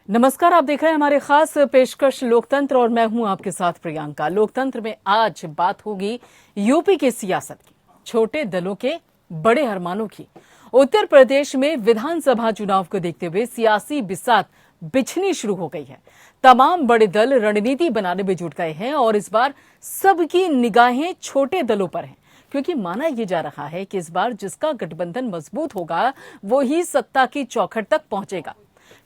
नमस्कार, आप देख रहे हैं हमारे खास पेशकश लोकतंत्र और मैं हूं आपके साथ प्रियंका। लोकतंत्र में आज बात होगी यूपी की सियासत की, छोटे दलों के बड़े अरमानों की। उत्तर प्रदेश में विधानसभा चुनाव को देखते हुए सियासी बिसात बिछनी शुरू हो गई है। तमाम बड़े दल रणनीति बनाने में जुट गए हैं और इस बार सबकी निगाहें छोटे दलों पर हैं, क्योंकि माना यह जा रहा है कि इस बार जिसका गठबंधन मजबूत होगा वो ही सत्ता की चौखट तक पहुंचेगा।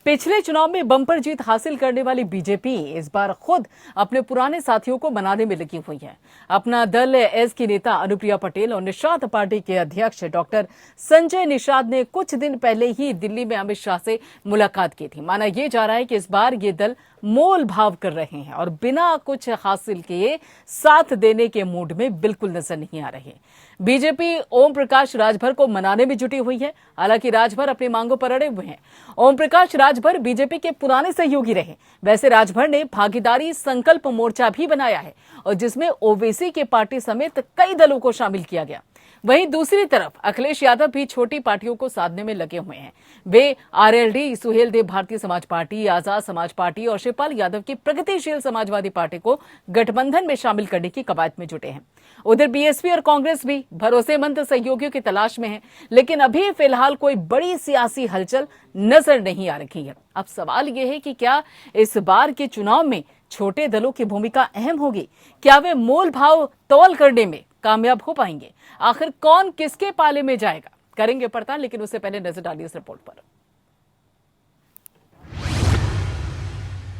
पिछले चुनाव में बम्पर जीत हासिल करने वाली बीजेपी इस बार खुद अपने पुराने साथियों को मनाने में लगी हुई है। अपना दल एस की नेता अनुप्रिया पटेल और निषाद पार्टी के अध्यक्ष डॉक्टर संजय निषाद ने कुछ दिन पहले ही दिल्ली में अमित शाह से मुलाकात की थी। माना यह जा रहा है कि इस बार ये दल मोल भाव कर रहे हैं और बिना कुछ हासिल किए साथ देने के मूड में बिल्कुल नजर नहीं आ रहे। बीजेपी ओम प्रकाश राजभर को मनाने में जुटी हुई है। हालांकि राजभर अपनी मांगों पर अड़े हुए हैं। ओम प्रकाश राजभर बीजेपी के पुराने सहयोगी रहे। वैसे राजभर ने भागीदारी संकल्प मोर्चा भी बनाया है और जिसमें ओवैसी के पार्टी समेत कई दलों को शामिल किया गया। वहीं दूसरी तरफ अखिलेश यादव भी छोटी पार्टियों को साधने में लगे हुए हैं। वे RLD, Suhel Dev Bharatiya Samaj party, Azad Samaj party और शिवपाल यादव की प्रगतिशील समाजवादी पार्टी को गठबंधन में शामिल करने की कवायद में जुटे हैं। उधर बीएसपी और कांग्रेस भी भरोसेमंद सहयोगियों की तलाश में है, लेकिन अभी फिलहाल कोई बड़ी सियासी हलचल नजर नहीं आ रही है। अब सवाल यह है कि क्या इस बार के चुनाव में छोटे दलों की भूमिका अहम होगी? क्या वे मोल भाव तौल करने में कामयाब हो पाएंगे? आखिर कौन किसके पाले में जाएगा, करेंगे पड़ताल, लेकिन उससे पहले नजर डालिए इस रिपोर्ट पर।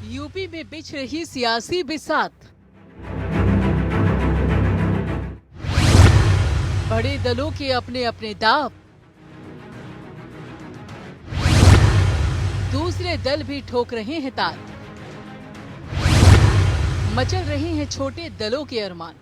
यूपी में बिछ रही सियासी बिसात। बड़े दलों के अपने अपने दाव, दूसरे दल भी ठोक रहे हैं ताल। मचल रहे हैं छोटे दलों के अरमान।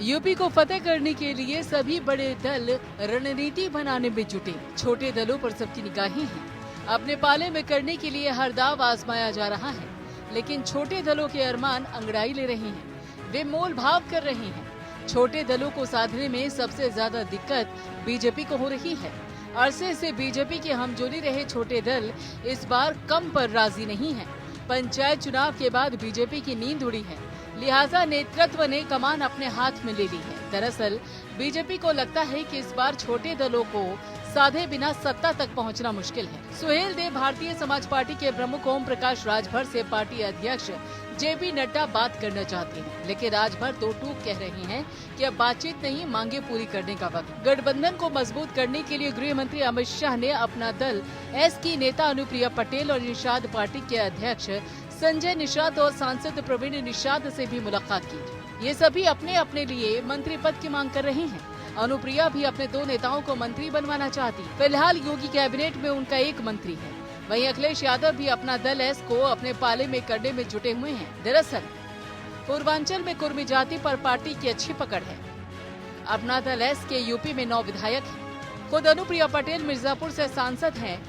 यूपी को फतेह करने के लिए सभी बड़े दल रणनीति बनाने में जुटे। छोटे दलों पर सबकी निगाहें हैं। अपने पाले में करने के लिए हर दाव आजमाया जा रहा है, लेकिन छोटे दलों के अरमान अंगड़ाई ले रहे हैं। वे मोल भाव कर रहे हैं। छोटे दलों को साधने में सबसे ज्यादा दिक्कत बीजेपी को हो रही है। अरसे से बीजेपी के हमजोली रहे छोटे दल इस बार कम पर राजी नहीं है। पंचायत चुनाव के बाद बीजेपी की नींद उड़ी है, लिहाजा नेतृत्व ने कमान अपने हाथ में ले ली है। दरअसल बीजेपी को लगता है कि इस बार छोटे दलों को साधे बिना सत्ता तक पहुंचना मुश्किल है। सुहेल देव भारतीय समाज पार्टी के प्रमुख ओम प्रकाश राजभर से पार्टी अध्यक्ष जेपी नड्डा बात करना चाहते हैं, लेकिन राजभर दो टूक कह रहे हैं कि अब बातचीत नहीं, मांगे पूरी करने का वक्त। गठबंधन को मजबूत करने के लिए गृह मंत्री अमित शाह ने अपना दल एस की नेता अनुप्रिया पटेल और निषाद पार्टी के अध्यक्ष संजय निषाद और सांसद प्रवीण निषाद से भी मुलाकात की। ये सभी अपने अपने लिए मंत्री पद की मांग कर रहे हैं। अनुप्रिया भी अपने दो नेताओं को मंत्री बनवाना चाहती। फिलहाल योगी कैबिनेट में उनका एक मंत्री है। वहीं अखिलेश यादव भी अपना दल एस को अपने पाले में करने में जुटे हुए हैं। दरअसल पूर्वांचल में कुर्मी जाति पर पार्टी की अच्छी पकड़ है। अपना दल एस के यूपी में 9 विधायक हैं। खुद अनुप्रिया पटेल मिर्जापुर से सांसद हैं।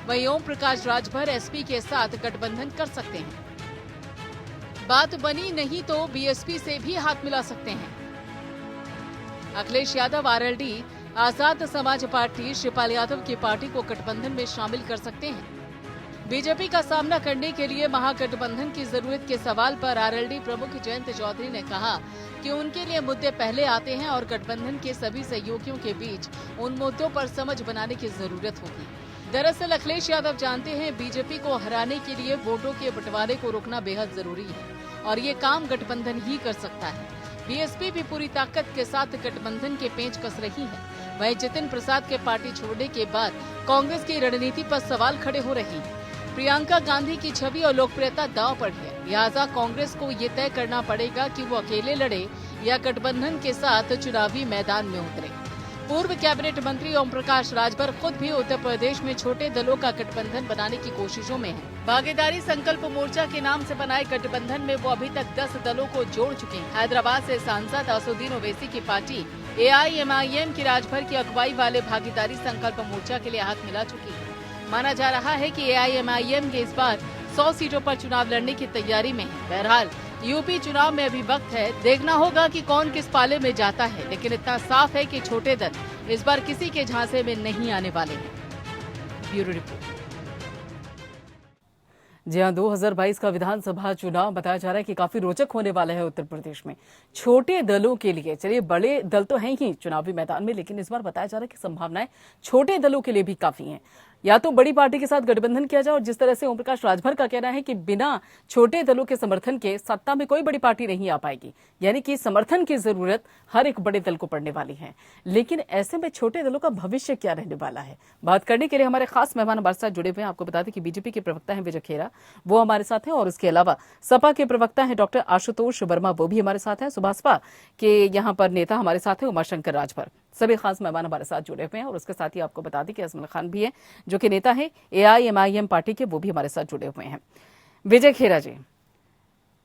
वहीं ओम प्रकाश राजभर एसपी के साथ गठबंधन कर सकते हैं। बात बनी नहीं तो बीएसपी से भी हाथ मिला सकते हैं। अखिलेश यादव आरएलडी, आजाद समाज पार्टी, शिवपाल यादव की पार्टी को गठबंधन में शामिल कर सकते हैं। बीजेपी का सामना करने के लिए महागठबंधन की जरूरत के सवाल पर आरएलडी प्रमुख जयंत चौधरी ने कहा कि उनके लिए मुद्दे पहले आते हैं और गठबंधन के सभी सहयोगियों के बीच उन मुद्दों पर समझ बनाने की जरूरत होगी। दरअसल अखिलेश यादव जानते हैं बीजेपी को हराने के लिए वोटों के बंटवारे को रोकना बेहद जरूरी है और ये काम गठबंधन ही कर सकता है। बीएसपी भी पूरी ताकत के साथ गठबंधन के पेंच कस रही है। वहीं जितिन प्रसाद के पार्टी छोड़ने के बाद कांग्रेस की रणनीति पर सवाल खड़े हो रहे हैं। प्रियंका गांधी की छवि और लोकप्रियता दांव पर है, लिहाजा कांग्रेस को ये तय करना पड़ेगा कि वो अकेले लड़े या गठबंधन के साथ चुनावी मैदान में उतरे। पूर्व कैबिनेट मंत्री ओम प्रकाश राजभर खुद भी उत्तर प्रदेश में छोटे दलों का गठबंधन बनाने की कोशिशों में है। भागीदारी संकल्प मोर्चा के नाम से बनाए गठबंधन में वो अभी तक 10 दलों को जोड़ चुके हैं। हैदराबाद से सांसद असुद्दीन ओवैसी की पार्टी एआईएमआईएम की राजभर की अगुवाई वाले भागीदारी संकल्प मोर्चा के लिए हाथ मिला चुकी है। माना जा रहा है कि एआईएमआईएम के इस बार 100 सीटों पर चुनाव लड़ने की तैयारी में है। बहरहाल यूपी चुनाव में अभी वक्त है, देखना होगा कि कौन किस पाले में जाता है, लेकिन इतना साफ है कि छोटे दल इस बार किसी के झांसे में नहीं आने वाले हैं। Bureau report. जी हाँ, 2022 का विधानसभा चुनाव बताया जा रहा है कि काफी रोचक होने वाला है उत्तर प्रदेश में छोटे दलों के लिए। चलिए, बड़े दल तो हैं ही चुनावी मैदान में, लेकिन इस बार बताया जा रहा है कि संभावनाएं छोटे दलों के लिए भी काफी हैं। या तो बड़ी पार्टी के साथ गठबंधन किया जाए, और जिस तरह से ओम प्रकाश राजभर का कहना है कि बिना छोटे दलों के समर्थन के सत्ता में कोई बड़ी पार्टी नहीं आ पाएगी, यानी कि समर्थन की जरूरत हर एक बड़े दल को पड़ने वाली है। लेकिन ऐसे में छोटे दलों का भविष्य क्या रहने वाला है, बात करने के लिए हमारे खास मेहमान हमारे साथ जुड़े हुए हैं। आपको बता दें कि बीजेपी के प्रवक्ता हैं विजय खेरा, वो हमारे साथ हैं, और उसके अलावा सपा के प्रवक्ता हैं डॉक्टर आशुतोष वर्मा, वो भी हमारे साथ हैं। सुभाषपा के यहाँ पर नेता हमारे साथ हैं उमाशंकर राजभर। सभी खास मेहमान हमारे साथ जुड़े हुए हैं, और उसके साथ ही आपको बता दें कि अजमल खान भी हैं, जो कि नेता है AIMIM पार्टी के, वो भी हमारे साथ जुड़े हुए हैं। विजय खेरा जी,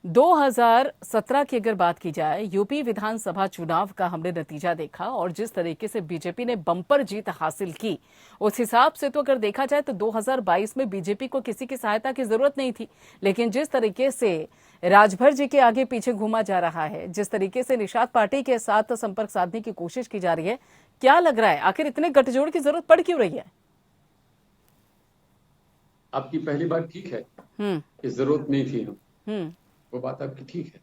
2017 की अगर बात की जाए, यूपी विधानसभा चुनाव का हमने नतीजा देखा, और जिस तरीके से बीजेपी ने बम्पर जीत हासिल की, उस हिसाब से तो अगर देखा जाए तो 2022 में बीजेपी को किसी की सहायता की जरूरत नहीं थी। लेकिन जिस तरीके से राजभर जी के आगे पीछे घूमा जा रहा है, जिस तरीके से निषाद पार्टी के साथ संपर्क साधने की कोशिश की जा रही है, क्या लग रहा है आखिर इतने गठजोड़ की जरूरत पड़ क्यों रही है? आपकी पहली बात ठीक है कि जरूरत नहीं थी हम, वो बात आपकी ठीक है।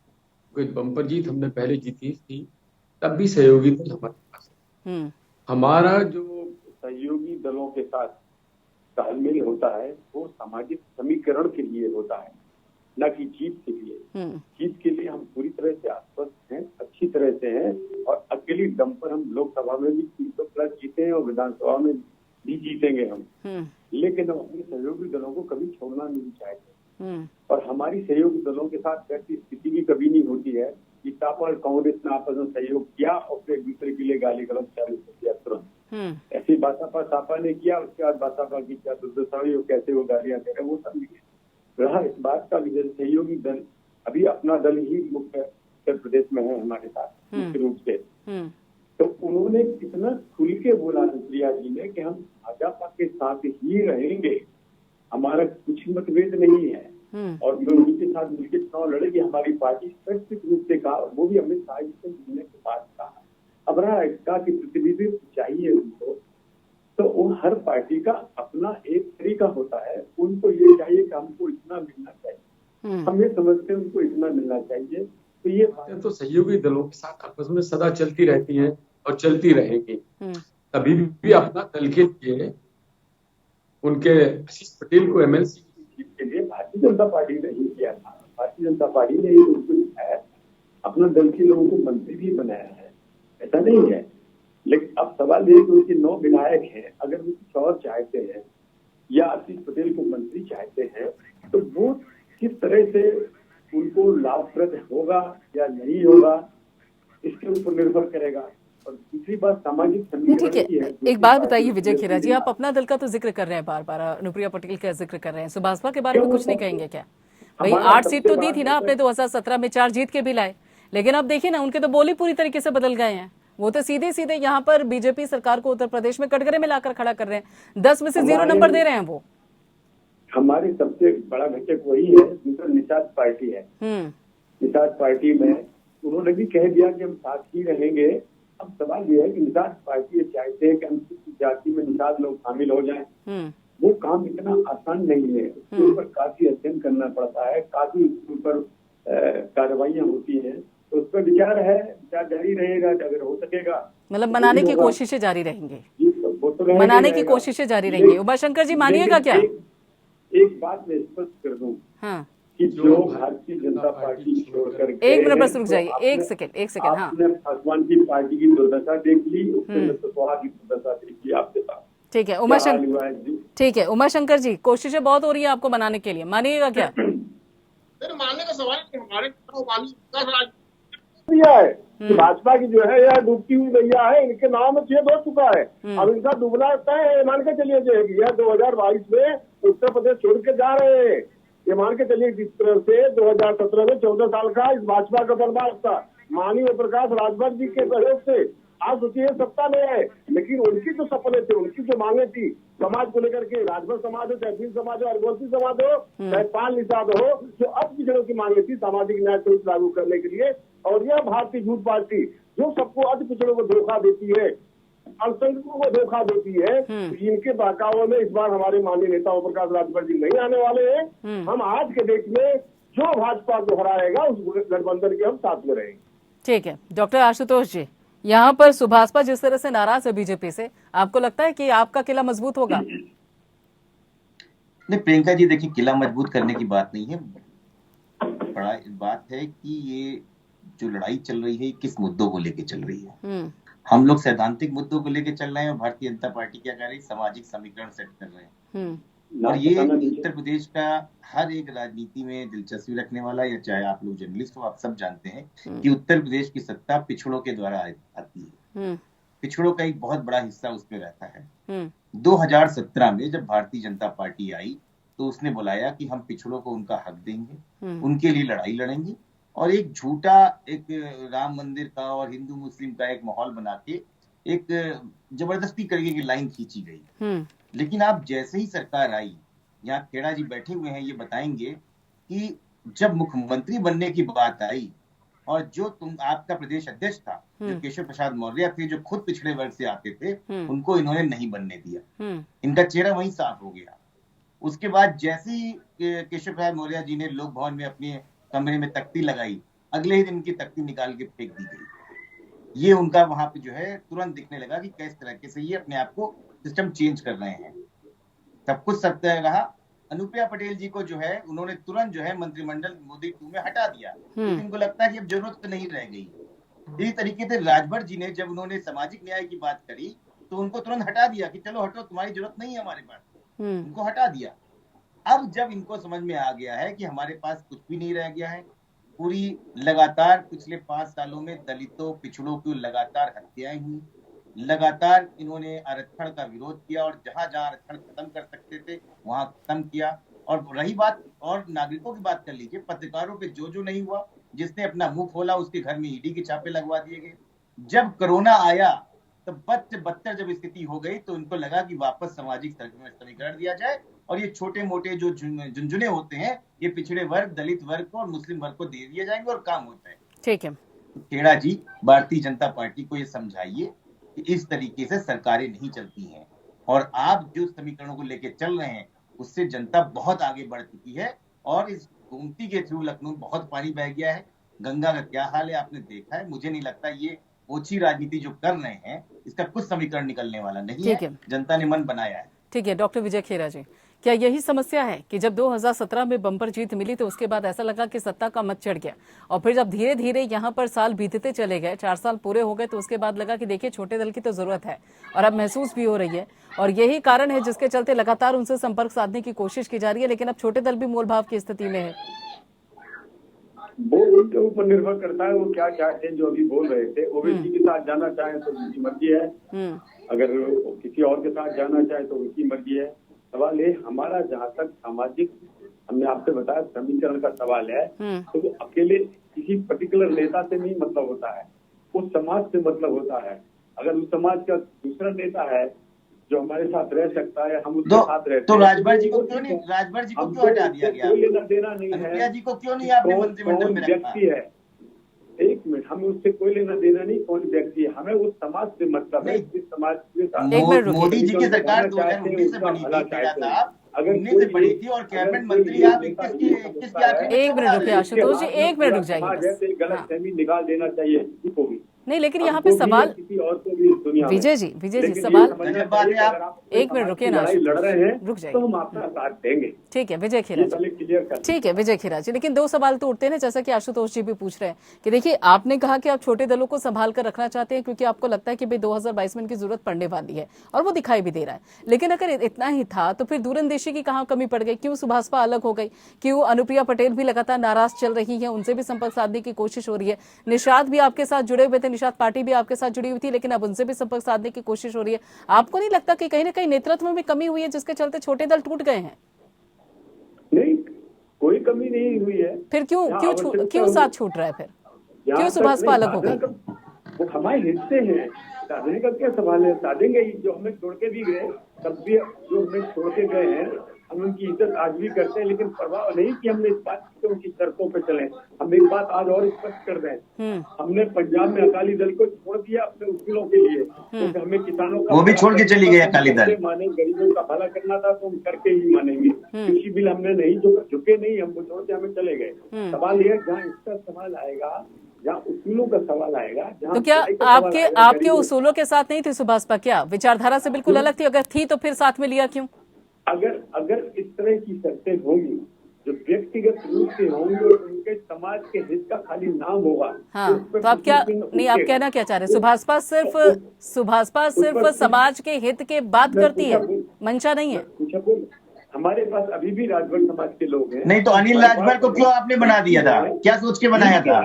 कोई बम्पर जीत हमने पहले जीती थी, तब भी सहयोगी दल हमारे पास है। हमारा जो सहयोगी दलों के साथ तालमेल होता है वो सामाजिक समीकरण के लिए होता है, न कि जीत के लिए। जीत के लिए हम पूरी तरह से आश्वस्त हैं, अच्छी तरह से हैं, और अकेली दम पर हम लोकसभा में भी 300+ जीते हैं और विधानसभा में भी जीतेंगे हम। लेकिन हम अपने सहयोगी दलों को कभी छोड़ना नहीं चाहते, और हमारी सहयोगी दलों के साथ ऐसी स्थिति भी कभी नहीं होती है कि सपा और कांग्रेस ने आपस में सहयोग किया और फिर एक दूसरे के लिए गाली गलौज चालू कर दिया तुरंत। ऐसी सपा ने किया, उसके बाद बसपा की क्या दुर्दशा हुई, कैसे वो गालियां दे रहे, वो सब नहीं रहा। इस बात का विजय सहयोगी दल अभी अपना दल ही मुख्य उत्तर प्रदेश में है हमारे साथ मुख्य रूप से। तो उन्होंने कितना खुल के बोला प्रिया जी ने कि हम भाजपा के साथ ही रहेंगे, हमारा कुछ मतभेद नहीं है, और जो उनके साथ मिलकर चुनाव लड़ेगी हमारी पार्टी, स्पष्ट रूप से कहा। वो भी अमित शाह जी से मिलने के बाद कहा। अब रहा इसका कि प्रतिनिधित्व चाहिए उनको, तो वो हर पार्टी का अपना एक तरीका होता है। उनको ये चाहिए कि हमको इतना मिलना चाहिए, हम ये समझते हैं उनको इतना मिलना चाहिए। तो ये बातें तो सहयोगी दलों के साथ आपस में सदा चलती रहती हैं और चलती रहेगी। कभी भी अपना दल के लिए उनके आशीष पटेल को MLC सीट के लिए भारतीय जनता पार्टी ने ही किया था। भारतीय जनता पार्टी ने उनको अपना दल के लोगों को मंत्री भी बनाया है, ऐसा नहीं है। लेकिन अब सवाल ये कि उनके 9 विधायक हैं, अगर वो कुछ और चाहते हैं या आशीष पटेल को मंत्री चाहते हैं, तो वो किस तरह से उनको लाभप्रद होगा या नहीं होगा, इसके ऊपर निर्भर करेगा। और दूसरी बात सामाजिक समीकरण की है। एक बात बताइए विजय खेरा जी, आप अपना दल का तो जिक्र कर रहे हैं बार बार, अनुप्रिया पटेल का जिक्र कर रहे हैं, सुभाषपा के बारे में कुछ नहीं कहेंगे क्या? भाई 8 सीट तो दी थी ना आपने 2017 में, 4 जीत के भी लाए, लेकिन अब देखिए ना उनके तो बोली पूरी तरीके से बदल गए हैं। वो तो सीधे सीधे यहाँ पर बीजेपी सरकार को उत्तर प्रदेश में कटघरे में लाकर खड़ा कर रहे हैं, 10 में से 0 नंबर दे रहे हैं। वो हमारी सबसे बड़ा घटक वही है, दूसरा निषाद पार्टी है। निषाद पार्टी में उन्होंने भी कह दिया कि हम साथ ही रहेंगे। अब सवाल यह है कि निषाद पार्टी चाहते हैं कि अनुसूचित जाति में निषाद लोग शामिल हो जाएं। वो काम इतना आसान नहीं है, उसके ऊपर काफी अध्ययन करना पड़ता है, काफी उसके ऊपर कार्रवाइयां होती हैं। तो उस पर विचार है, विचार जारी रहेगा अगर हो सकेगा। मतलब मनाने की कोशिशें जारी रहेंगी, मनाने की कोशिशें जारी रहेंगी। उमाशंकर जी मानिएगा क्या? एक बात मैं स्पष्ट कर दूं कि जो भारतीय जनता पार्टी छोड़कर एक मिनट बस रुक जाइए, एक सेकंड। हाँ, आपने पासवान की पार्टी की दुर्दशा देख ली, उसने की दुर्दशा देख ली आपके पास। ठीक है उमाशंकर, ठीक है उमाशंकर जी, कोशिशें बहुत हो रही है आपको मनाने के लिए, मानिएगा क्या? मानने का सवाल है, हमारे भाजपा की जो है यह डूबती हुई नैया है, इनके नाम में छेद हो चुका है। अब इनका डूबना तय मान के चलिए जाएगी। यह 2022 में उत्तर प्रदेश छोड़ के जा रहे हैं, ये मान के चलिए। जिस तरह से 2017 में 14 साल का इस भाजपा का बर्बाद था, माननीय ओम प्रकाश राजभर जी के सहयोग से आज सोचिए सत्ता में है, लेकिन उनकी जो सपने थे, उनकी जो मांगे थी समाज को लेकर के, राजभर समाज हो, तहसील समाज हो, आदिवासी समाज हो, चाहे पाल निषाद हो, जो अब पिछड़ों की मांगे थी सामाजिक न्याय को लागू करने के लिए, और यह भारतीय जनता पार्टी जो सबको अति पिछड़ों को धोखा देती है, अल्पसंख्यकों को धोखा देती है। तो इनके बहकावे में इस बार हमारे माननीय नेता ओम प्रकाश राजभर जी नहीं आने वाले हैं। हम आज के डेट में जो भाजपा को हराएगा उस गठबंधन के हम साथ में रहेंगे। ठीक है डॉक्टर आशुतोष जी, यहाँ पर सुभाषपा जिस तरह से नाराज है बीजेपी से, आपको लगता है कि आपका किला मजबूत होगा? नहीं प्रियंका जी, देखिए किला मजबूत करने की बात नहीं है, बड़ा बात है कि ये जो लड़ाई चल रही है किस मुद्दों को लेके चल रही है। हम लोग सैद्धांतिक मुद्दों को लेके चल रहे हैं और भारतीय जनता पार्टी क्या कर रही है, सामाजिक समीकरण सेट कर रहे हैं। और ये उत्तर प्रदेश का हर एक राजनीति में दिलचस्पी रखने वाला, या चाहे आप लोग जर्नलिस्ट हो, आप सब जानते हैं कि उत्तर प्रदेश की सत्ता पिछड़ों के द्वारा आती है। पिछड़ों का एक बहुत बड़ा हिस्सा उसमें रहता है। 2017 में जब भारतीय जनता पार्टी आई तो उसने बुलाया कि हम पिछड़ों को उनका हक देंगे, उनके लिए लड़ाई लड़ेंगे, और एक झूठा एक राम मंदिर का और हिंदू मुस्लिम का एक माहौल बना के एक जबरदस्ती करके की लाइन खींची गई। लेकिन आप जैसे ही सरकार आई, यहाँ खेड़ा जी बैठे हुए हैं, ये बताएंगे कि जब मुख्यमंत्री बनने की बात आई और जो आपका प्रदेश अध्यक्ष था जो केशव प्रसाद मौर्य थे, जो खुद पिछड़े वर्ग से आते थे, उनको इन्होंने नहीं बनने दिया। इनका चेहरा वहीं साफ हो गया। उसके बाद जैसे ही केशव प्रसाद मौर्य जी ने लोक भवन में अपने कमरे में तख्ती लगाई, अगले ही दिन की तख्ती निकाल के फेंक दी गई। ये उनका वहां पे जो है तुरंत दिखने लगा कि किस तरीके से ये अपने आप को सिस्टम चेंज कर रहे हैं। सब कुछ सत्य रहा। अनुप्रिया पटेल जी को जो है उन्होंने तुरंत जो है मंत्रिमंडल मोदी 2 में हटा दिया, क्योंकि इनको लगता है कि अब जरूरत नहीं रह गई। इसी तरीके से राजभर जी ने जब उन्होंने सामाजिक न्याय की बात करी तो उनको तुरंत हटा दिया कि चलो हटो, तुम्हारी जरूरत नहीं है हमारे पास, उनको हटा दिया। अब जब इनको समझ में आ गया है कि हमारे पास कुछ भी नहीं रह गया है, पूरी लगातार पिछले 5 सालों में दलितों पिछड़ों की लगातार हत्याएं हुई, लगातार इन्होंने आरक्षण का विरोध किया और जहां जहां आरक्षण खत्म कर सकते थे वहां खत्म किया। और रही बात और नागरिकों की बात कर लीजिए, पत्रकारों पे जो नहीं हुआ, जिसने अपना मुंह खोला उसके घर में ईडी के छापे लगवा दिए गए। जब कोरोना आया तो बदतर जब स्थिति हो गई तो उनको लगा कि वापस सामाजिक समीकरण दिया जाए और ये छोटे मोटे जो झुंझुने होते हैं ये पिछड़े वर्ग, दलित वर्ग को और मुस्लिम वर्ग को दे दिए जाएंगे और काम होता है। ठीक है खेड़ा जी, भारतीय जनता पार्टी को ये समझाइए कि इस तरीके से सरकारें नहीं चलती हैं, और आप जो समीकरणों को लेके चल रहे हैं उससे जनता बहुत आगे बढ़ चुकी है। और इस गोमती के थ्रू लखनऊ बहुत पानी बह गया है। गंगा का क्या हाल है आपने देखा है। मुझे नहीं लगता ये ओछी राजनीति जो कर रहे हैं इसका कुछ समीकरण निकलने वाला नहीं है। जनता ने मन बनाया है। ठीक है डॉक्टर विजय खेरा जी, क्या यही समस्या है कि जब 2017 में बम्पर जीत मिली तो उसके बाद ऐसा लगा कि सत्ता का मत चढ़ गया, और फिर जब धीरे धीरे यहाँ पर साल बीतते चले गए, 4 साल पूरे हो गए, तो उसके बाद लगा कि देखिए छोटे दल की तो जरूरत है, और अब महसूस भी हो रही है, और यही कारण है जिसके चलते लगातार उनसे संपर्क साधने की कोशिश की जा रही है, लेकिन अब छोटे दल भी मोलभाव की स्थिति में है। वो उनके ऊपर निर्भर करता है, वो क्या चाहते हैं। जो अभी बोल रहे थे, ओवैसी के साथ जाना चाहे तो उनकी मर्जी है, अगर किसी और के साथ जाना चाहे तो उनकी मर्जी है। सवाल ये हमारा जहाँ तक सामाजिक, हमने आपसे बताया समीकरण का सवाल है, तो वो अकेले किसी पर्टिकुलर नेता से नहीं मतलब होता है, उस समाज से मतलब होता है। अगर उस समाज का दूसरा नेता है जो हमारे साथ रह सकता है, हम उसके साथ रहते तो राजभर जी को क्यों नहीं, राजभर जी को क्यों हटा दिया गया? कोई लेना देना नहीं है। अनुप्रिया जी को क्यों नहीं आपने मंत्रिमंडल में रखा? व्यक्ति है, एक मिनट, हमें उससे कोई लेना देना नहीं, कौन व्यक्ति है, हमें उस समाज से मतलब है, जिस समाज के साथ। मोदी जी की सरकार 2019 से बनी थी, अगर 19 से बड़ी थी, और कैबिनेट मंत्री आप 21 की 1 मिनट रुकिए आशुतोष जी, 1 मिनट रुक जाइए। गलत फहमी निकाल देना चाहिए किसी को भी नहीं, लेकिन यहाँ पे सवाल विजय जी सवाल, 1 मिनट रुकिए ना, लड़ रहे हैं, रुक जाइए, तो हम आपका साथ देंगे। ठीक है विजय खेरा जी, ठीक है विजय खेरा जी, लेकिन 2 सवाल तो उठते हैं, जैसा कि आशुतोष जी भी पूछ रहे हैं कि देखिए आपने कहा कि आप छोटे दलों को संभाल कर रखना चाहते हैं क्योंकि आपको लगता है कि भाई 2022 में इनकी जरूरत पड़ने वाली है, और वो दिखाई भी दे रहा है। लेकिन अगर इतना ही था तो फिर दूरंदेशी की कहाँ कमी पड़ गई? क्यों सुभाषपा अलग हो गई? क्यों अनुप्रिया पटेल भी लगातार नाराज चल रही है, उनसे भी संपर्क साधने की कोशिश हो रही है? निषाद भी आपके साथ जुड़े हुए थे, निषाद पार्टी भी आपके साथ जुड़ी हुई थी, लेकिन अब उनसे भी संपर्क साधने की कोशिश हो रही है। आपको नहीं लगता कि कहीं ना कहीं नेतृत्व में कमी हुई है जिसके चलते छोटे दल टूट गए हैं? नहीं, कोई कमी नहीं हुई है। फिर क्यों साथ छूट रहा है? फिर क्यों सुभाषपा अलग हो गई? वो हमारे हिस्से हैं, साधने का क्या सवाल है, साधेंगे ही। जो हमें छोड़ के भी गए, तब भी जो हमें छोड़ के गए हैं हम उनकी इज्जत आज भी करते हैं, लेकिन परवाह नहीं कि हमने इस बात की उनकी शर्तों पे चले। हम एक बात आज और स्पष्ट कर दें, हमने पंजाब में अकाली दल को छोड़ दिया अपने उसूलों के लिए, क्योंकि हमें किसानों का वो भी छोड़ के चली गई अकाली दल। माने गरीबों का भला करना था तो हम करके ही मानेंगे। कृषि बिल हमने नहीं झुके नहीं, हम छोड़ के हमें चले गए। सवाल ये जहाँ इसका सवाल आएगा, जहाँ उसूलों का सवाल आएगा, तो क्या आपके उसूलों के साथ नहीं थी सुभाषपा? क्या विचारधारा से बिल्कुल अलग थी? अगर थी तो फिर साथ में लिया क्यों? अगर इस तरह की शर्तें होंगी जो व्यक्तिगत रूप से होंगी और उनके समाज के हित का खाली नाम होगा, हाँ, तो आप क्या नहीं, आप कहना क्या चाह रहे हैं? सुभाषपा सिर्फ समाज के हित के बात करती है, मंशा नहीं है। हमारे पास अभी भी राजभर समाज के लोग हैं। नहीं तो अनिल राजभर को क्यों आपने बना दिया था? क्या सोच के बनाया था?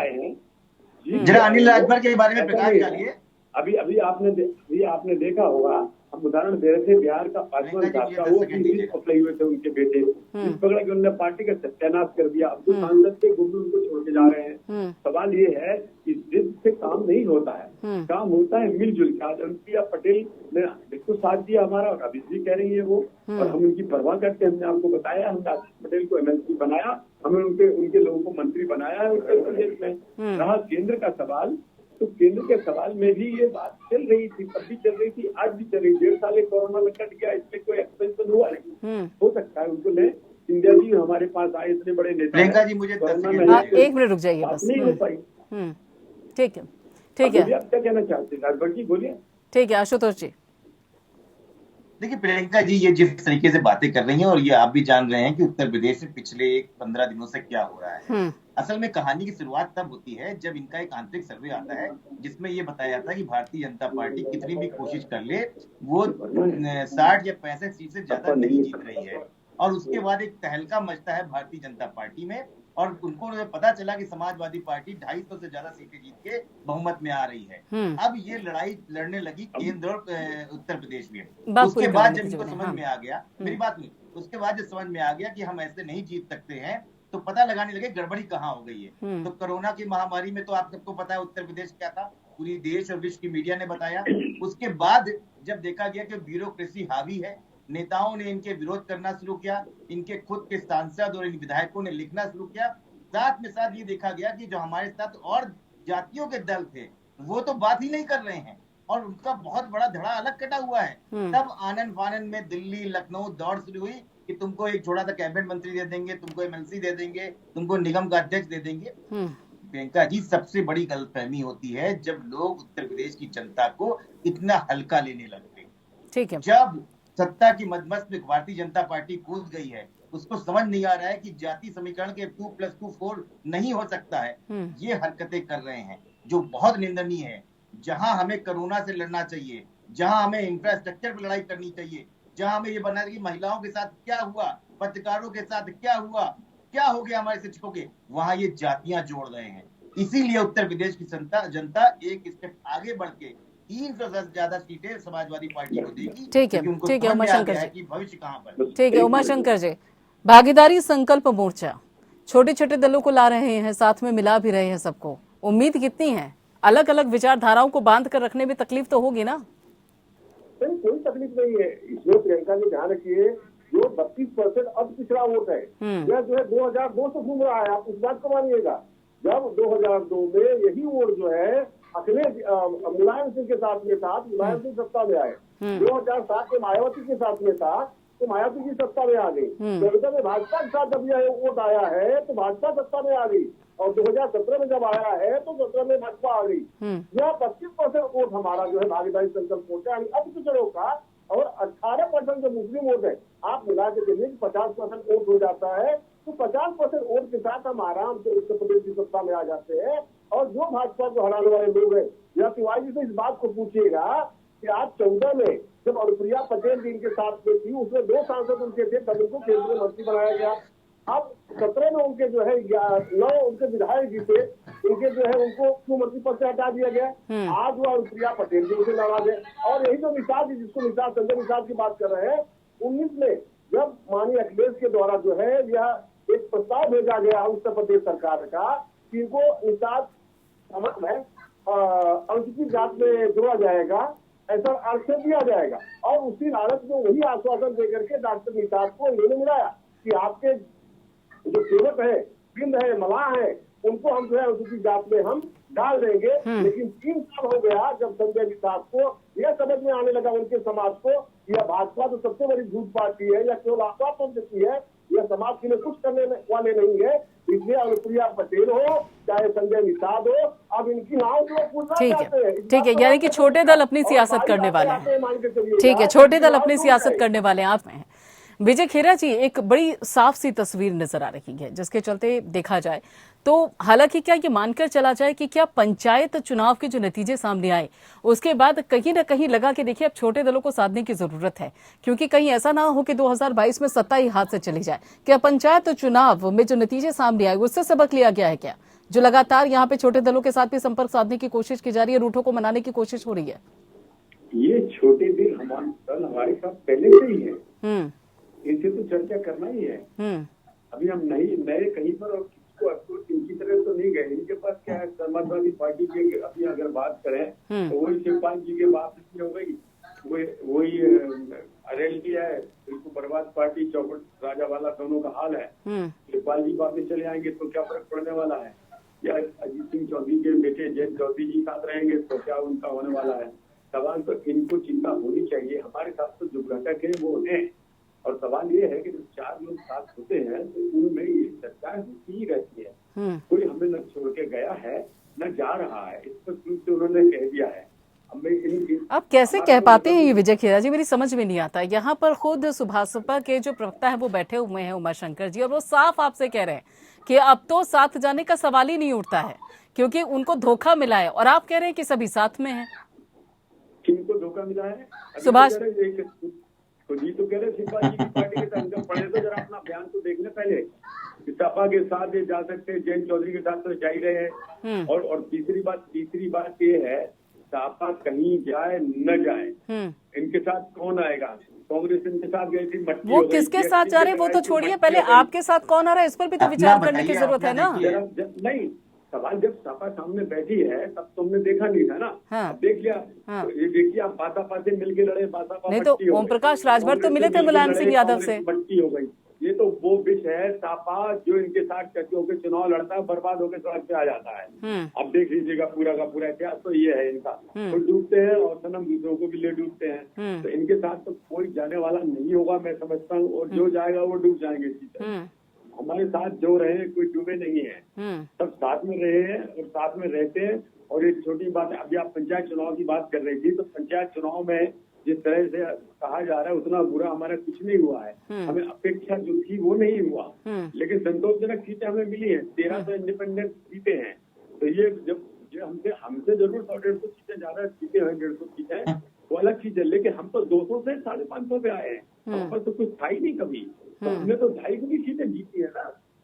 जरा अनिल राजभर के बारे में प्रकाश डालिए। अभी आपने देखा होगा, हम उदाहरण दे रहे थे बिहार का पासवान साहब का, वो पकड़े हुए थे उनके बेटे, पकड़ा कि उन्होंने पार्टी का सत्यानाश कर दिया। अब तो सांसद के गुरु उनको छोड़ के जा रहे हैं। सवाल ये है कि जिद से काम नहीं होता है, काम होता है मिलजुल के। आज अनुप्रिया पटेल ने बिल्कुल साथ दिया हमारा, और अभी भी कह रही है वो, और हम उनकी परवाह करते हैं। हमने आपको बताया, हमने आशीष पटेल को MLC बनाया, हमें उनके लोगों को मंत्री बनाया है उत्तर प्रदेश में। रहा केंद्र का सवाल, तो केंद्र के सवाल में भी ये बात चल रही थी, तब भी चल रही थी, आज भी चल रही। 1.5 साल कोरोना में कट गया, इसमें कोई एक्सपेंशन हुआ नहीं। हो सकता है उनको ले, सिंधिया जी हमारे पास आए, इतने बड़े नेता। प्रियंका जी मुझे 1 मिनट रुक जाइए बस। नहीं हो पाई। ठीक है। आप क्या कहना चाहते हैं राजभर जी, बोलिए। ठीक है आशुतोष जी। देखिए प्रियंका जी, ये जिस तरीके से बातें कर रही हैं, और ये आप भी जान रहे हैं कि उत्तर प्रदेश में पिछले 15 दिनों से क्या हो रहा है। असल में कहानी की शुरुआत तब होती है जब इनका एक आंतरिक सर्वे आता है, जिसमें ये बताया जाता है कि भारतीय जनता पार्टी कितनी भी कोशिश कर ले, वो 60 या 65 सीट से ज्यादा नहीं जीत रही है। और उसके बाद एक तहलका मचता है भारतीय जनता पार्टी में, और उनको पता चला कि समाजवादी पार्टी 250 से ज्यादा सीटें जीत के बहुमत में आ रही है। अब ये लड़ाई लड़ने लगी केंद्र और उत्तर प्रदेश में। उसके बाद जब इनको समझ में आ गया, मेरी बात नहीं, उसके बाद जब समझ में आ गया कि हम ऐसे नहीं जीत सकते हैं, तो पता लगाने लगे गड़बड़ी कहाँ हो गई है। तो कोरोना की महामारी में तो आप सबको पता है उत्तर प्रदेश क्या था, पूरी देश और विश्व की मीडिया ने बताया। उसके बाद जब देखा गया कि ब्यूरोक्रेसी हावी है, नेताओं ने इनके विरोध करना शुरू किया, इनके खुद के सांसद और इन विधायकों ने लिखना शुरू किया। साथ में साथ ये देखा गया कि जो हमारे साथ और जातियों के दल थे वो तो बात ही नहीं कर रहे हैं, और उनका बहुत बड़ा धड़ा अलग कटा हुआ है। तब आनन फानन में दिल्ली लखनऊ दौड़ शुरू हुई कि तुमको एक छोटा सा कैबिनेट मंत्री दे देंगे, तुमको MLC दे देंगे, तुमको निगम का अध्यक्ष दे देंगे। प्रियंका जी, सबसे बड़ी गलतफहमी होती है जब लोग उत्तर प्रदेश की जनता को इतना हल्का लेने लगते। ठीक है। जब सत्ता की मदमस्त में भारतीय जनता पार्टी कूद गई है, उसको समझ नहीं आ रहा है कि जाति समीकरण के 2+2 4 नहीं हो सकता है। ये हरकतें कर रहे हैं जो बहुत निंदनीय है। जहां हमें कोरोना से लड़ना चाहिए, जहां हमें इंफ्रास्ट्रक्चर पर लड़ाई करनी चाहिए, जहां हमें ये बनना चाहिए महिलाओं के साथ क्या हुआ, पत्रकारों के साथ क्या हुआ, क्या हो गया हमारे शिक्षकों के, वहां ये जातियां जोड़ रहे हैं। इसीलिए उत्तर प्रदेश की जनता एक स्टेप आगे बढ़ के 300 से ज्यादा सीटें समाजवादी पार्टी को देगी। ठीक है उमाशंकर जी, भविष्य कहाँ पर। ठीक है उमाशंकर जी, भागीदारी संकल्प मोर्चा छोटे छोटे दलों को ला रहे हैं, साथ में मिला भी रहे हैं सबको, उम्मीद कितनी है? अलग अलग विचारधाराओं को बांध कर रखने में तकलीफ तो होगी ना? कोई तकलीफ नहीं है इसमें। प्रियंका जी ध्यान रखिए, जो 32% अब पिछड़ा वोट है, यह जो है 2002 से घूम रहा है। आप इस बात को मानिएगा, जब 2002 में यही वोट जो है अखिलेश मुलायम सिंह के साथ में था, मुलायम सिंह सत्ता में आए। 2007 में मायावती के साथ में था, तो मायावती की सत्ता में आ गई। 2014 में भाजपा के साथ जब यह वोट आया है तो भाजपा सत्ता में आ गई, और 2017 में जब आया है तो 17 में भाजपा आ गई। यह 25% वोट हमारा जो है भागीदारी संकल्प मोर्चा यानी अब पिछड़ों का, और 18% जो मुस्लिम वोट है, आप मिला के देखिए 50% वोट हो जाता है, तो 50% वोट के साथ हम आराम से उत्तर प्रदेश की सत्ता में आ जाते हैं। और जो भाजपा को हराने वाले लोग हैं, या तिवारी से इस बात को पूछिएगा कि आज 14 में जब अनुप्रिया पटेल जी इनके साथ में थी, उसमें 2 सांसद उनके थे, तब उनको केंद्रीय मंत्री बनाया गया। अब 17 में उनके जो है 9 उनके विधायक जी थे, उनके जो है उनको क्यों मंत्री पद से हटा दिया गया। आज वो अनुप्रिया पटेल जी उसे नाराज है। और यही जो निषाद, जिसको निषाद संजय निषाद की बात कर रहे हैं, 19 में जब माननीय अखिलेश के द्वारा जो है यह एक प्रस्ताव भेजा गया उत्तर प्रदेश सरकार का कि इनको निषाद अनुसूचित जात में जोड़ा जाएगा, ऐसा आश्वासन दिया जाएगा। और उसी लालच में वही आश्वासन देकर के डॉक्टर निषाद को इन्होंने मिलाया कि आपके जो सेवक है, बिंद है, मलाह है, उनको हम जो है अनुसूचित जात में हम डाल देंगे। लेकिन 3 साल हो गया जब संजय निषाद को यह समझ में आने लगा उनके समाज को, यह भाजपा तो सबसे बड़ी झूठ पार्टी है या केवल आश्वासन देती है, यह समाज के लिए कुछ करने वाले नहीं है। इसलिए अनुप्रिया पटेल हो चाहे संजय निषाद हो, अब इनकी नाव जो पूछना चाहते हैं। ठीक है, यानी कि छोटे दल अपनी सियासत करने वाले हैं। ठीक है, छोटे दल अपनी सियासत करने वाले हैं। आप में विजय खेरा जी, एक बड़ी साफ सी तस्वीर नजर आ रही है जिसके चलते देखा जाए तो हालांकि क्या ये मानकर चला जाए कि क्या पंचायत चुनाव के जो नतीजे सामने आए उसके बाद कहीं ना कहीं लगा कि देखिए अब छोटे दलों को साधने की जरूरत है, क्योंकि कहीं ऐसा ना हो कि 2022 में सत्ता ही हाथ से चली जाए। क्या पंचायत चुनाव में जो नतीजे सामने आए उससे सबक लिया गया है क्या, जो लगातार यहाँ पे छोटे दलों के साथ भी संपर्क साधने की कोशिश की जा रही है, रूठों को मनाने की कोशिश हो रही है? ये छोटे दल हमारे साथ पहले से ही है, इनसे तो चर्चा करना ही है। अभी हम नहीं नए कहीं पर और किसको इनकी तरह तो नहीं गए। इनके पास क्या है, समाजवादी पार्टी के अभी अगर बात करें तो वही शिवपाल जी के बात हो गई, वही RLD है, इसको बर्बाद पार्टी, चौकट राजा वाला दोनों का हाल है। शिवपाल जी वापस चले आएंगे तो क्या फर्क पड़ने वाला है, या अजीत सिंह चौधरी के बेटे जयंत चौधरी जी साथ रहेंगे तो क्या उनका होने वाला है। सवाल तो इनको चिंता होनी चाहिए, हमारे साथ तो जो घटक है वो है। और सवाल ये है कि जब 4 लोग साथ होते हैं तो उनमें ये चर्चा होती ही रहती है। कोई हमें न छोड़ के गया है न जा रहा है, इस पर से उन्होंने कह दिया है। आप कैसे कह पाते हैं ये विजय खेरा जी, मेरी समझ में नहीं आता। यहाँ पर खुद सुभाषपा के जो प्रवक्ता है वो बैठे हुए हैं उमाशंकर जी, और वो साफ आपसे कह रहे हैं कि अब तो साथ जाने का सवाल ही नहीं उठता है क्योंकि उनको धोखा मिला है, और आप कह रहे हैं कि सभी साथ में हैं। किनको धोखा मिला है? सुभाष तो जी तो कह रहे शिवपाल जी की पार्टी के साथ पढ़े तो जरा अपना बयान तो देख ले पहले। सपा के साथ ये जा सकते हैं, जयंत चौधरी के साथ तो जा ही रहे हैं। और तीसरी बात ये है, सपा कहीं जाए न जाए, इनके साथ कौन आएगा? कांग्रेस इनके साथ गई थी, मट्टी वो किसके साथ जा रहे हैं वो तो छोड़िए, पहले आपके साथ कौन आ रहा है इस पर भी तो विचार करने की जरूरत है ना। नहीं, सवाल जब सपा सामने बैठी है तब तुमने देखा नहीं था ना। हाँ। देख लिया। तो ये देखिए, आप बातापाते मिलके लड़े, बातापा नहीं तो ओम प्रकाश राजभर तो मिले थे मुलायम सिंह यादव से। मट्टी हो गई। ये तो वो विष है, सपा जो इनके साथ टच होकर चुनाव लड़ता है, बर्बाद होकर सड़क पे आ जाता है। अब देख लीजिएगा पूरा का पूरा इतिहास तो ये है इनका। तो डूबते हैं और सनम दूसरों को भी ले डूबते हैं। तो इनके साथ तो कोई जाने वाला नहीं होगा मैं समझता हूँ, और जो जाएगा वो डूब जाएंगे। हमारे साथ जो रहे कोई डूबे नहीं है, सब साथ में रहे हैं और साथ में रहते हैं। और एक छोटी बात है, अभी आप पंचायत चुनाव की बात कर रही थी, तो पंचायत चुनाव में जिस तरह से कहा जा रहा है उतना बुरा हमारा कुछ नहीं हुआ है। हमें अपेक्षा जो थी वो नहीं हुआ, लेकिन संतोषजनक सीटें हमें मिली है। 1300 इंडिपेंडेंट सीटें हैं। तो ये जब हमसे जरूर 100-150 सीटें ज्यादा सीटें हैं, 150 सीटें वो अलग चीज है, लेकिन हम तो 200 से 550 पे आए हैं। हम पर तो कुछ था ही नहीं कभी। तो हमने तो 250 सीटें जीती है ना।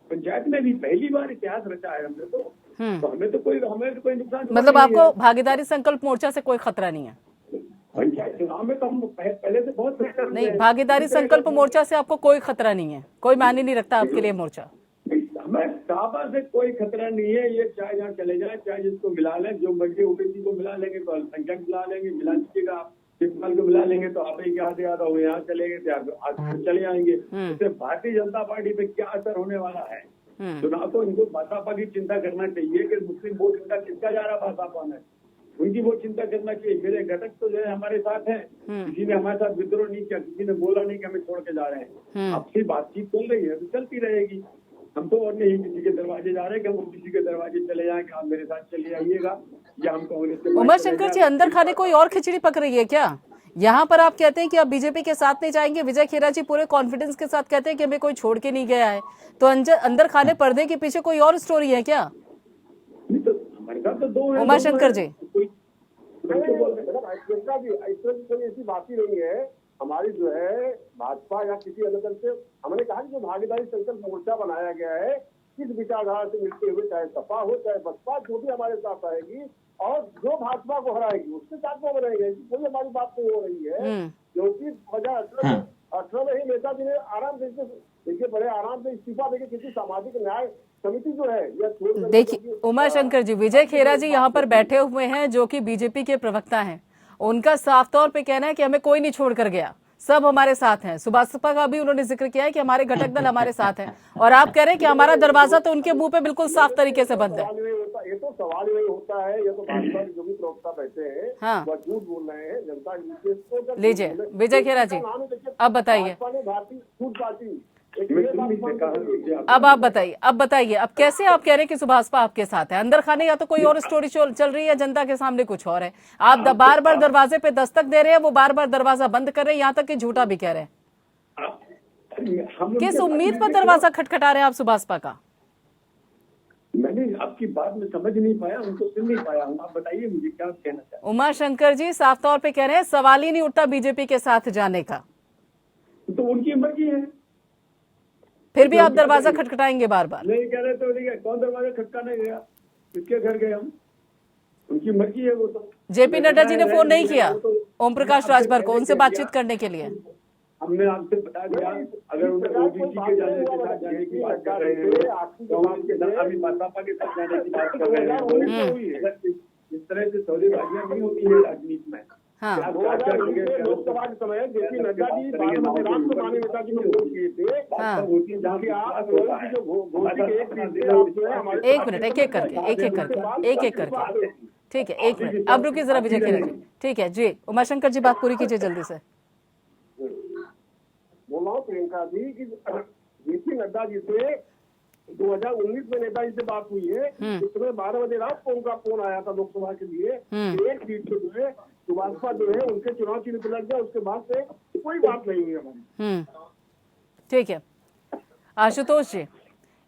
पंचायत में भी पहली बार इतिहास रचा है हमने तो हमें तो कोई नुकसान, मतलब आपको भागीदारी संकल्प मोर्चा से कोई खतरा नहीं है? पंचायत चुनाव में तो हम पहले से बहुत बेहतर नहीं, भागीदारी संकल्प मोर्चा से आपको कोई खतरा नहीं है, कोई मायने नहीं रखता आपके लिए मोर्चा? हमें सपा से कोई खतरा नहीं है। ये चाहे जहाँ चले जाए, चाहे जिसको मिला लें, जो बच्चे ओबीसी को मिला लेंगे तो अल्पसंख्यक मिला लेंगे, मिला लीजिएगा आप शिवपाल को मिला लेंगे तो आप ही के हाथ याद हो, यहाँ चले गए थे चले आएंगे। इससे भारतीय जनता पार्टी पे क्या असर होने वाला है? चुनाव तो इनको भाजपा की चिंता करना चाहिए कि मुस्लिम वोट इनका किसका जा रहा भाजपा में, उनकी वो चिंता करना चाहिए। मेरे घटक तो जो है हमारे साथ है, किसी ने हमारे साथ विद्रोह नहीं किया, किसी ने बोला नहीं कि हमें छोड़ के जा रहे हैं। आपसी बातचीत चल रही है तो चलती रहेगी। हम तो और नहीं किसी के दरवाजे जा रहे हैं कि हम किसी के दरवाजे चले जाएं कि आप मेरे साथ चले आइएगा, या हम कांग्रेस के। उमाशंकर जी, अंदर खाने कोई और खिचड़ी पक रही है क्या? यहाँ पर आप कहते हैं कि आप बीजेपी के साथ नहीं जाएंगे, विजय खेरा जी पूरे कॉन्फिडेंस के साथ कहते हैं कि हमें कोई छोड़ के नहीं गया है, तो अंदर खाने पर्दे के पीछे कोई और स्टोरी है क्या? तो हमारे साथ तो 2 उमाशंकर जी, कोई ऐसी बात ही नहीं है। हमारी जो है भाजपा या किसी अलग दल से, हमने कहा कि जो भागीदारी संकल्प मोर्चा बनाया गया है, किस विचारधारा से मिलते हुए, चाहे सपा हो चाहे बसपा, जो भी हमारे साथ आएगी और जो भाजपा को हराएगी उसके साथ में बनाएगी, कोई हमारी बात नहीं हो रही है। क्योंकि 2018 में ही नेताजी ने आराम से, देखिए बड़े आराम से इस्तीफा देके किसी सामाजिक न्याय समिति जो है या देखिए उमाशंकर जी, विजय खेरा जी यहाँ पर बैठे हुए हैं जो कि बीजेपी के प्रवक्ता हैं, उनका साफ तौर पे कहना है कि हमें कोई नहीं छोड़कर गया, सब हमारे साथ हैं। सुभाषपा का भी उन्होंने जिक्र किया है कि हमारे घटक दल हमारे साथ हैं, और आप कह रहे हैं कि हमारा दरवाजा तो उनके मुंह पे बिल्कुल साफ तरीके से बंद है। ये तो सवाल नहीं होता है, ये तो भाजपा के जो भी प्रवक्ता बैठे हैं हाँ। वह झूठ बोल रहे हैं। जनता लीजिए विजय खेरा जी, अब बताइए, अब आप बताइए, अब कैसे आप कह रहे हैं कि सुभाषपा आपके साथ है? अंदर खाने या तो कोई और स्टोरी चल रही है, जनता के सामने कुछ और है। आप बार बार दरवाजे पे दस्तक दे रहे हैं, वो बार बार दरवाजा बंद कर रहे हैं, यहाँ तक कि झूठा भी कह रहे हैं। किस उम्मीद पर दरवाजा खटखटा रहे हैं आप सुभाषपा का? मैंने आपकी बात में समझ नहीं पाया, उनको सुन नहीं पाया हूँ। आप बताइए मुझे क्या कहना चाहते हैं। उमा शंकर जी साफ तौर पे कह रहे हैं सवाल ही नहीं उठता बीजेपी के साथ जाने का। तो उनकी मर्जी है, फिर भी आप दरवाजा खटखटाएंगे बार बार? नहीं कह रहे तो ठीक है, कौन दरवाजा खटकाने गया, किसके घर गए हम? उनकी मर्जी है वो तो। जेपी नड्डा जी ने फोन नहीं किया ओम प्रकाश राजभर को उनसे बातचीत करने के लिए? हमने आपसे बता दिया, अगर उन्हें ओबीसी के जाने के साथ जाने की बात कर रहे हैं, कांग्रेस के साथ, अभी भाजपा के साथ जाने की बात कर रहे हैं, इस तरह से सौदेबाजियां नहीं होती है राजनीति में। हाँ। लोकसभा के समय जेपी नड्डा जी बारामती राम को माननीय नेता जी ने वोट किए थे। एक मिनट, एक एक करके ठीक है, एक मिनट, अब रुकिए जरा विजय खेरा जी। ठीक है जी, उमाशंकर जी बात पूरी कीजिए जल्दी से। बोल रहा हूँ प्रियंका जी कि जेपी नड्डा जी से 2019 में नेताजी से बात हुई है, इसमें 12 बजे रात को उनका फोन आया था लोकसभा के लिए। एक सीट से जो है सुभाषपा जो है उनके चुनाव चिन्ह पे लग गया, उसके बाद से कोई बात नहीं हुई हमारी। ठीक है आशुतोष जी,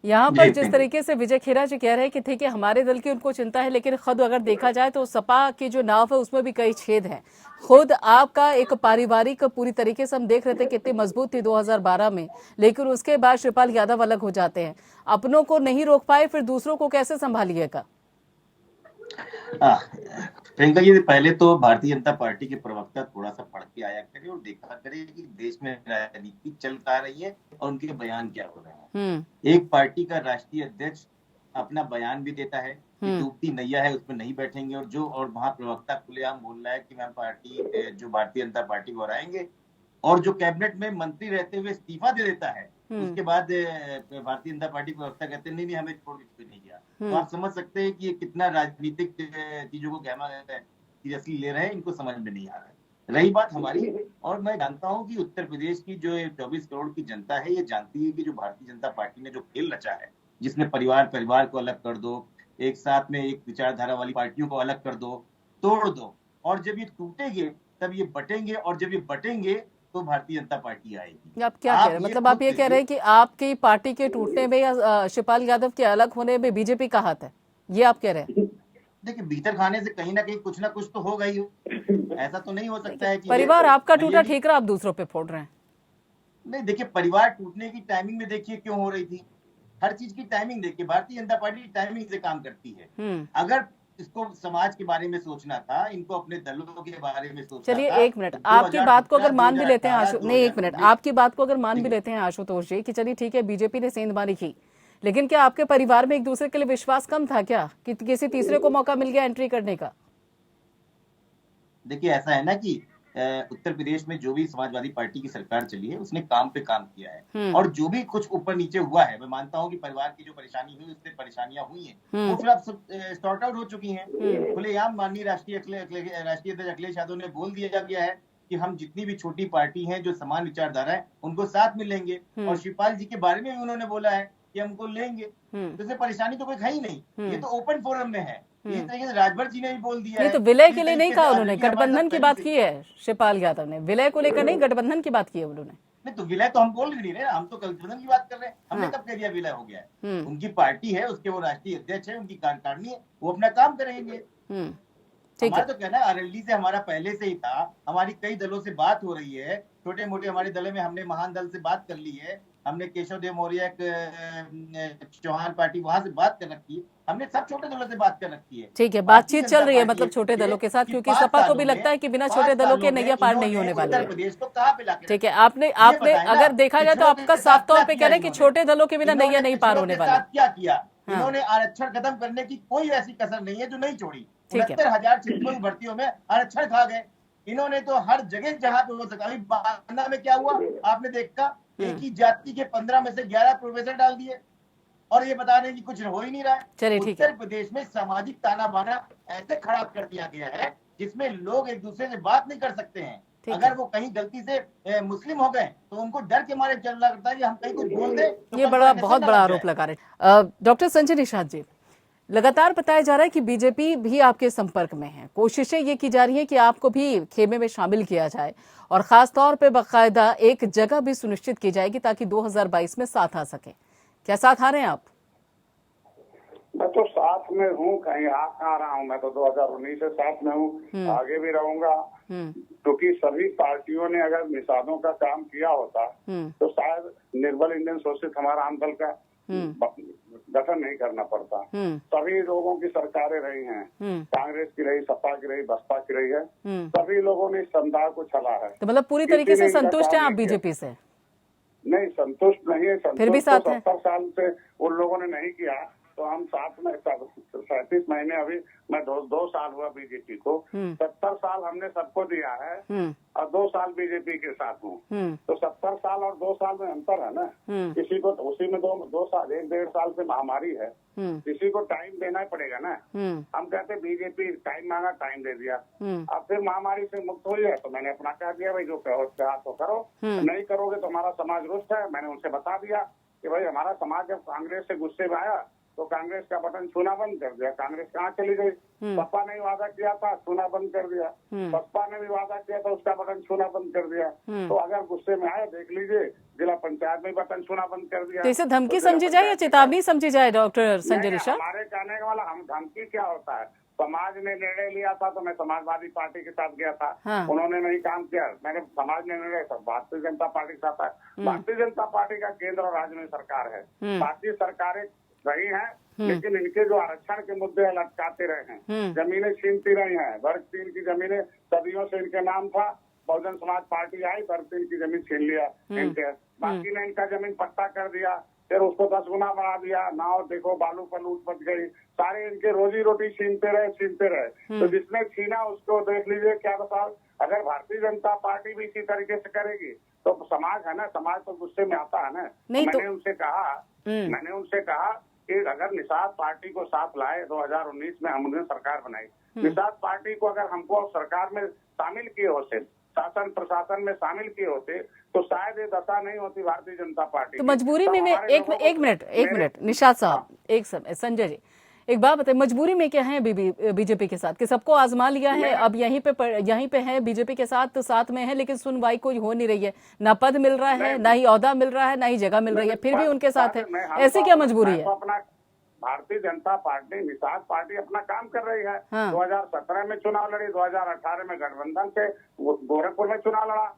यहाँ पर जिस तरीके से विजय खेरा जी कह रहे हैं कि ठीक है हमारे दल की उनको चिंता है, लेकिन खुद अगर देखा जाए तो सपा की जो नाव है उसमें भी कई छेद हैं। खुद आपका एक पारिवारिक पूरी तरीके से हम देख रहे थे कितनी मजबूत थी 2012 में, लेकिन उसके बाद शिवपाल यादव अलग हो जाते हैं। अपनों को नहीं रोक पाए, फिर दूसरों को कैसे संभालिएगा? प्रियंका जी, पहले तो भारतीय जनता पार्टी के प्रवक्ता थोड़ा सा पढ़ के आया करें और देखा करें कि देश में राजनीति चल पा रही है और उनके बयान क्या हो रहे हैं। एक पार्टी का राष्ट्रीय अध्यक्ष अपना बयान भी देता है कि डूबती नैया है उसमें नहीं बैठेंगे, और वहां प्रवक्ता खुलेआम बोल रहा है कि मैं पार्टी जो भारतीय जनता पार्टी को हराएंगे, और जो कैबिनेट में मंत्री रहते हुए इस्तीफा दे देता है, उसके बाद भारतीय जनता पार्टी प्रवक्ता कहते हैं नहीं हमें छोड़ के नहीं किया। तो आप समझ सकते हैं कि ये कितना राजनीतिक चीजों को गहमा सीरियसली ले रहे हैं, इनको समझ में नहीं आ रहा है। रही बात हमारी, और मैं जानता हूं कि उत्तर प्रदेश की जो 24 करोड़ की जनता है ये जानती है कि जो भारतीय जनता पार्टी ने जो खेल रचा है, जिसमें परिवार को अलग कर दो, एक साथ में एक विचारधारा वाली पार्टियों को अलग कर दो, तोड़ दो, और जब ये टूटेंगे तब ये बटेंगे, और जब ये बटेंगे तो भारतीय जनता पार्टी आएगी। आप क्या कह रहे हैं? मतलब आप ये कह रहे हैं कि आपकी पार्टी के टूटने में या शिवपाल यादव के अलग होने में बीजेपी का हाथ है, ये आप कह रहे हैं? देखिए, भीतर खाने से कहीं ना कहीं कुछ ना कुछ तो होगा ही, ऐसा तो नहीं हो सकता है कि परिवार आपका टूटा ठीक रहा, आप दूसरों पे फोड़ रहे हैं। नहीं, देखिए परिवार टूटने की टाइमिंग में देखिए क्यों हो रही थी, हर चीज की टाइमिंग देखिए, भारतीय जनता पार्टी टाइमिंग से काम करती है। अगर इसको समाज के बारे में सोचना था, इनको अपने दलों के बारे में सोचना था। चलिए एक मिनट, आपकी बात को अगर मान भी लेते हैं नहीं, एक मिनट, आपकी बात को अगर मान भी लेते हैं आशुतोष जी कि चलिए ठीक है बीजेपी ने सेंधमारी की, लेकिन क्या आपके परिवार में एक दूसरे के लिए विश्वास कम था क्या, कि किसी तीसरे को मौका मिल गया एंट्री करने का? देखिए ऐसा है ना कि उत्तर प्रदेश में जो भी समाजवादी पार्टी की सरकार चली है उसने काम पे काम किया है, और जो भी कुछ ऊपर नीचे हुआ है, मैं मानता हूँ कि परिवार की जो परेशानी हुई उससे परेशानियां हुई हैं, वो फिर अब सॉर्ट आउट हो चुकी हैं। खुलेआम माननीय राष्ट्रीय अध्यक्ष अखिलेश यादव ने बोल दिया गया है कि हम जितनी भी छोटी पार्टी हैं जो समान विचारधारा है उनको साथ में लेंगे, और शिवपाल जी के बारे में भी उन्होंने बोला है कि हमको लेंगे, तो इसमें परेशानी तो कोई है ही नहीं, ये तो ओपन फोरम में है। इस तरीके से राजभर जी ने भी बोल दिया है। तो विलय के लिए नहीं कहा उन्होंने, गठबंधन की बात की है शिवपाल यादव ने, विलय को लेकर नहीं, गठबंधन की बात की है उन्होंने। नहीं तो विलय तो हम बोल नहीं रहे, हम तो गठबंधन की बात कर रहे हैं। हमने कब कह दिया विलय हो गया है? उनकी पार्टी है, उसके वो राष्ट्रीय अध्यक्ष है, उनकी कार्यकारिणी है, वो अपना काम करेंगे। हमारा तो कहना है आरएलडी से हमारा पहले से ही था, हमारी कई दलों से बात हो रही है, छोटे मोटे हमारे दल में हमने महान दल से बात कर ली है, हमने केशव देव मौर्य चौहान पार्टी वहां से बात कर रखी है, हमने सब छोटे दलों से बात कर रखी है। ठीक है, बातचीत चल रही है मतलब छोटे दलों के साथ, क्योंकि सपा को भी लगता है कि बिना छोटे दलों के नैया पार नहीं होने वाला है। ठीक है, आपने अगर देखा जाए तो आपका साफ तौर पे कह रहे हैं कि छोटे दलों के बिना नैया नहीं पार होने वाला। क्या किया इन्होंने? आरक्षण खत्म करने की कोई ऐसी कसर नहीं है जो नहीं छोड़ी। 69,000 शिक्षकों की भर्तियों में आरक्षण खा गए, इन्होंने तो हर जगह जहां पे हो सका, अभी बांदा में क्या हुआ आपने देखा, एक ही जाति के 15 में से 11 प्रोफेसर डाल दिए और ये बता रहे हैं कि कुछ हो ही नहीं रहा है। चलिए ठीक है। उत्तर प्रदेश में सामाजिक ताना बाना ऐसे खराब कर दिया गया है जिसमें लोग एक दूसरे से बात नहीं कर सकते हैं। अगर वो कहीं गलती से मुस्लिम हो गए तो उनको डर के मारे चल रहा करता है कि हम कहीं कुछ बोल दें तो ये बहुत बड़ा आरोप लगा रहे। डॉक्टर संजय निषाद जी, लगातार बताया जा रहा है कि बीजेपी भी आपके संपर्क में है, कोशिशें ये की जा रही है कि आपको भी खेमे में शामिल किया जाए और खास तौर पे बाकायदा एक जगह भी सुनिश्चित की जाएगी ताकि 2022 में साथ आ सके। क्या साथ आ रहे हैं आप? मैं तो साथ में हूँ, कहीं आ रहा हूँ। मैं तो 2019 से साथ में हूँ, आगे भी रहूंगा, क्योंकि सभी पार्टियों ने अगर निषादों का काम किया होता तो शायद निर्बल इंडियन सोशलिस्ट हमारा आम दल का गठन नहीं करना पड़ता। सभी लोगों की सरकारें रही हैं, कांग्रेस की रही, सपा की रही, बसपा की रही है, सभी लोगों ने इस समुदाय को छला है। तो मतलब पूरी तरीके से संतुष्ट हैं आप बीजेपी से? नहीं, संतुष्ट नहीं है। फिर भी साथ है। 70 साल से उन लोगों ने नहीं किया तो हम साथ में 37 महीने, अभी मैं 2 साल हुआ बीजेपी को, 70 साल हमने सबको दिया है और 2 साल बीजेपी के साथ हूँ। तो 70 साल और 2 साल में अंतर है ना। किसी को उसी में 2 साल, 1-1.5 साल से महामारी है, किसी को टाइम देना ही पड़ेगा ना। हम कहते बीजेपी टाइम मांगा, टाइम दे दिया, अब फिर महामारी से मुक्त हो जाए तो मैंने अपना कह दिया भाई जो कहो तो करो, नहीं करोगे तो हमारा समाज रुष्ट है। मैंने उनसे बता दिया कि भाई हमारा समाज जब कांग्रेस से गुस्से में आया तो कांग्रेस का बटन छूना बंद कर दिया। कांग्रेस कहाँ चली गई? सपा ने वादा किया था, छूना बंद कर दिया। बसपा ने भी वादा किया था, उसका बटन छूना बंद कर दिया। तो अगर गुस्से में आए देख लीजिए, जिला पंचायत में बटन छूना बंद कर दिया। तो इसे धमकी समझी जाए या चेतावनी समझी जाए डॉक्टर संजय निषाद? हमारे कहने का वाला हम धमकी क्या होता है? समाज ने निर्णय लिया था तो मैं समाजवादी पार्टी के साथ गया था। उन्होंने नहीं काम किया, मैंने समाज ने निर्णय, भारतीय जनता पार्टी के साथ है। भारतीय जनता पार्टी का केंद्र और राज्य में सरकार है, भारतीय सरकारें रही हैं, लेकिन इनके जो आरक्षण के मुद्दे लटकाते रहे हैं, जमीनें छीनती रही हैं। वर्ग 3 की जमीनें सदियों से इनके नाम था, बहुजन समाज पार्टी आई, वर्ग 3 की जमीन छीन लिया इनके, बाकी ने इनका जमीन पट्टा कर दिया, फिर उसको 10 गुना बढ़ा दिया। नाव देखो बालू पर लूट पट गई, सारे इनके रोजी रोटी छीनते रहे। तो जिसने छीना उसको देख लीजिए क्या बता। अगर भारतीय जनता पार्टी भी इसी तरीके से करेगी तो समाज है ना, समाज तो गुस्से में आता है ना। मैंने उनसे कहा कि अगर निषाद पार्टी को साथ लाए, 2019 में हमने सरकार बनाई, निषाद पार्टी को अगर हमको सरकार में शामिल किए होते, शासन प्रशासन में शामिल किए होते तो शायद ये दशा नहीं होती भारतीय जनता पार्टी। तो मजबूरी में मैं एक मिनट निषाद साहब, एक समय संजय जी एक बात बताइए, मजबूरी में क्या है बीजेपी के साथ कि सबको आजमा लिया है, अब यहीं पे है बीजेपी के साथ में है, लेकिन सुनवाई कोई हो नहीं रही है, ना पद मिल रहा है, ना ही ओहदा मिल रहा है, ना ही जगह मिल रही है, फिर भी उनके साथ है। ऐसी क्या मजबूरी है? भारतीय जनता पार्टी, निषाद पार्टी अपना काम कर रही है। 2017 में चुनाव लड़ी, 2018 में गठबंधन से गोरखपुर में चुनाव लड़ा।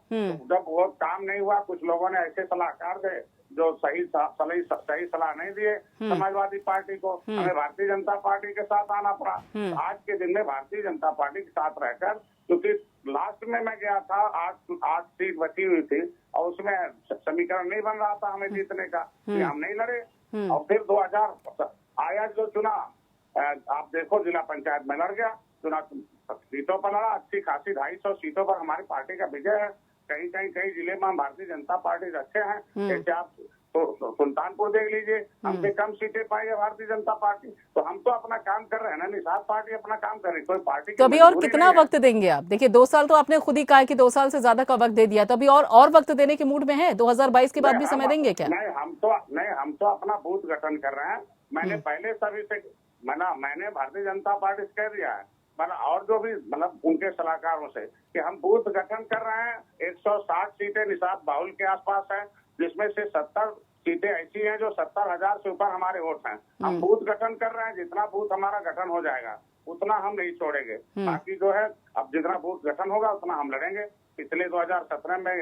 जब वो काम नहीं हुआ, कुछ लोगों ने ऐसे सलाहकार दे जो सही सलाह नहीं दिए समाजवादी पार्टी को, हमें भारतीय जनता पार्टी के साथ आना पड़ा। आज के दिन में भारतीय जनता पार्टी के साथ रहकर, क्योंकि लास्ट में मैं गया था, 8 सीट बची हुई थी और उसमें समीकरण नहीं बन रहा था हमें जीतने का, हम नहीं लड़े। और फिर 2000 आया जो चुनाव, आप देखो जिला पंचायत में लड़ गया, चुनाव सीटों पर लड़ा, अच्छी खासी 250 सीटों पर हमारी पार्टी का विजय है। कई जिले में हम भारतीय जनता पार्टी अच्छे हैं, जैसे आप तो सुल्तानपुर देख लीजिए, हमसे कम सीटें पाई है भारतीय जनता पार्टी। तो हम तो अपना काम कर रहे हैं ना, निषाद पार्टी अपना काम कर रही है, कोई पार्टी तो अभी और कितना वक्त देंगे आप? देखिए 2 साल तो आपने खुद ही कहा कि 2 साल से ज्यादा का वक्त दे दिया, तो अभी और वक्त देने के मूड में है? 2022 के बाद भी समय देंगे क्या? नहीं, हम तो अपना बूथ गठन कर रहे हैं। मैंने पहले सभी से मैंने भारतीय जनता पार्टी से कह दिया है, और जो भी उनके सलाहकारों से, कि हम बूथ गठन कर रहे हैं। 160 सीटें निषाद बाहुल के आसपास है, जिसमें से 70 सीटें ऐसी हैं जो 70,000 से ऊपर हमारे वोट हैं। हम बूथ गठन कर रहे हैं, जितना बूथ हमारा गठन हो जाएगा उतना हम नहीं छोड़ेंगे। बाकी जो है, अब जितना बूथ गठन होगा उतना हम लड़ेंगे। पिछले 2017 में